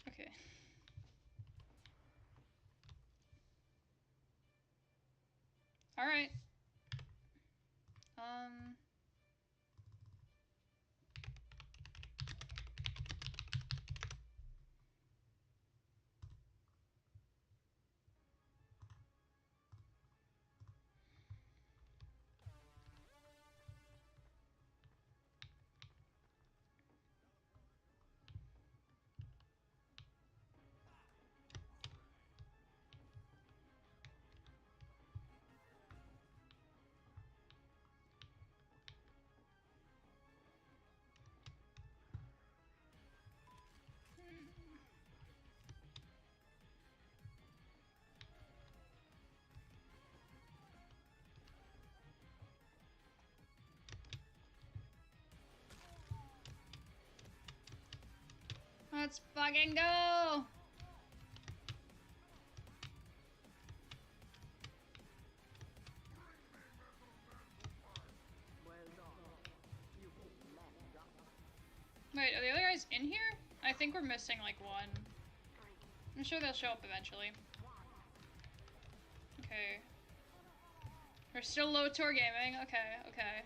Okay. Alright. Let's fucking go! Wait, are the other guys in here? I think we're missing like one. I'm sure they'll show up eventually. Okay. We're still low tour gaming. Okay, okay.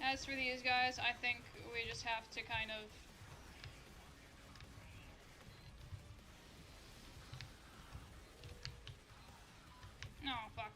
As for these guys, I think we just have to kind of... Oh, fuck.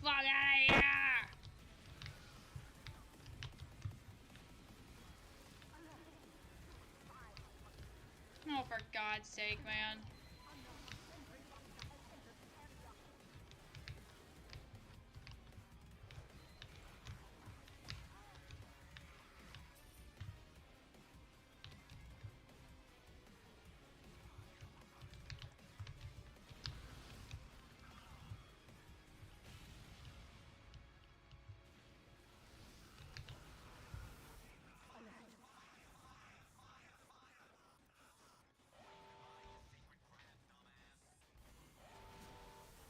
fuck out of here! Oh, for God's sake, man.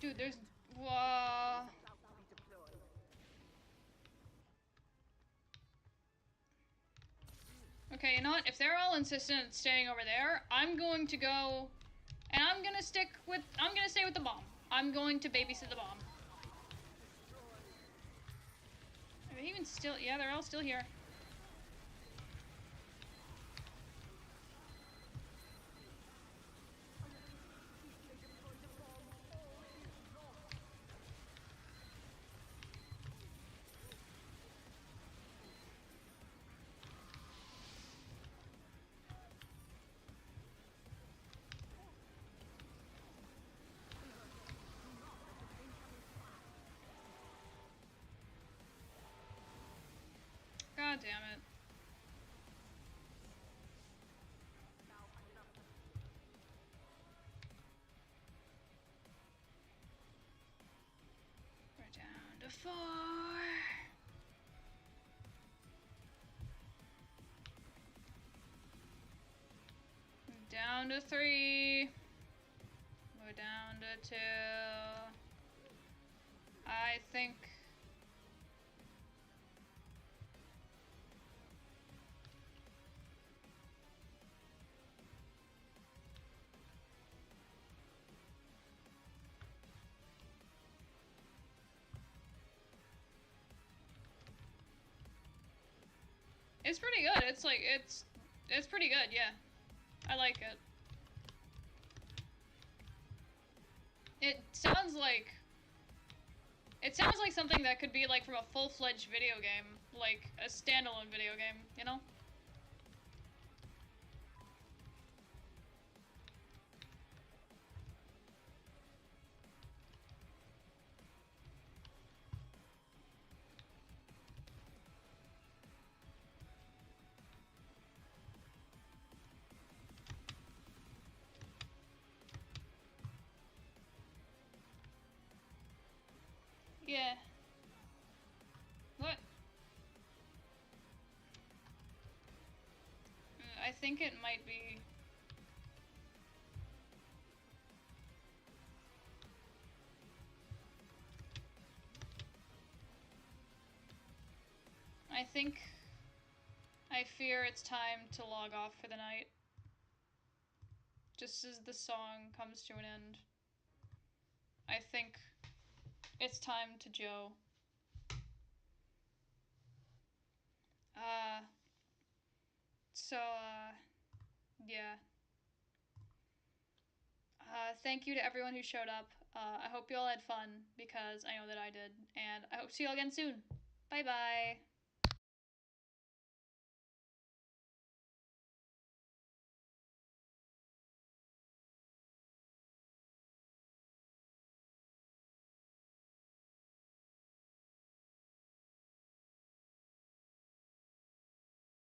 Dude, there's... Whoa. Okay, you know what? If they're all insistent on staying over there, I'm going to go... And I'm gonna stay with the bomb. I'm going to babysit the bomb. Are they even still... Yeah, they're all still here. God damn it. We're down to 4. We're down to 3. We're down to 2. I think... It's pretty good. It's like, it's pretty good, yeah. I like it. It sounds like something that could be like from a full-fledged video game, like a standalone video game, you know? Yeah. What? I think it might be... I fear it's time to log off for the night. Just as the song comes to an end. I think it's time to Joe. Yeah. Thank you to everyone who showed up. I hope you all had fun, because I know that I did. And I hope to see you all again soon. Bye-bye.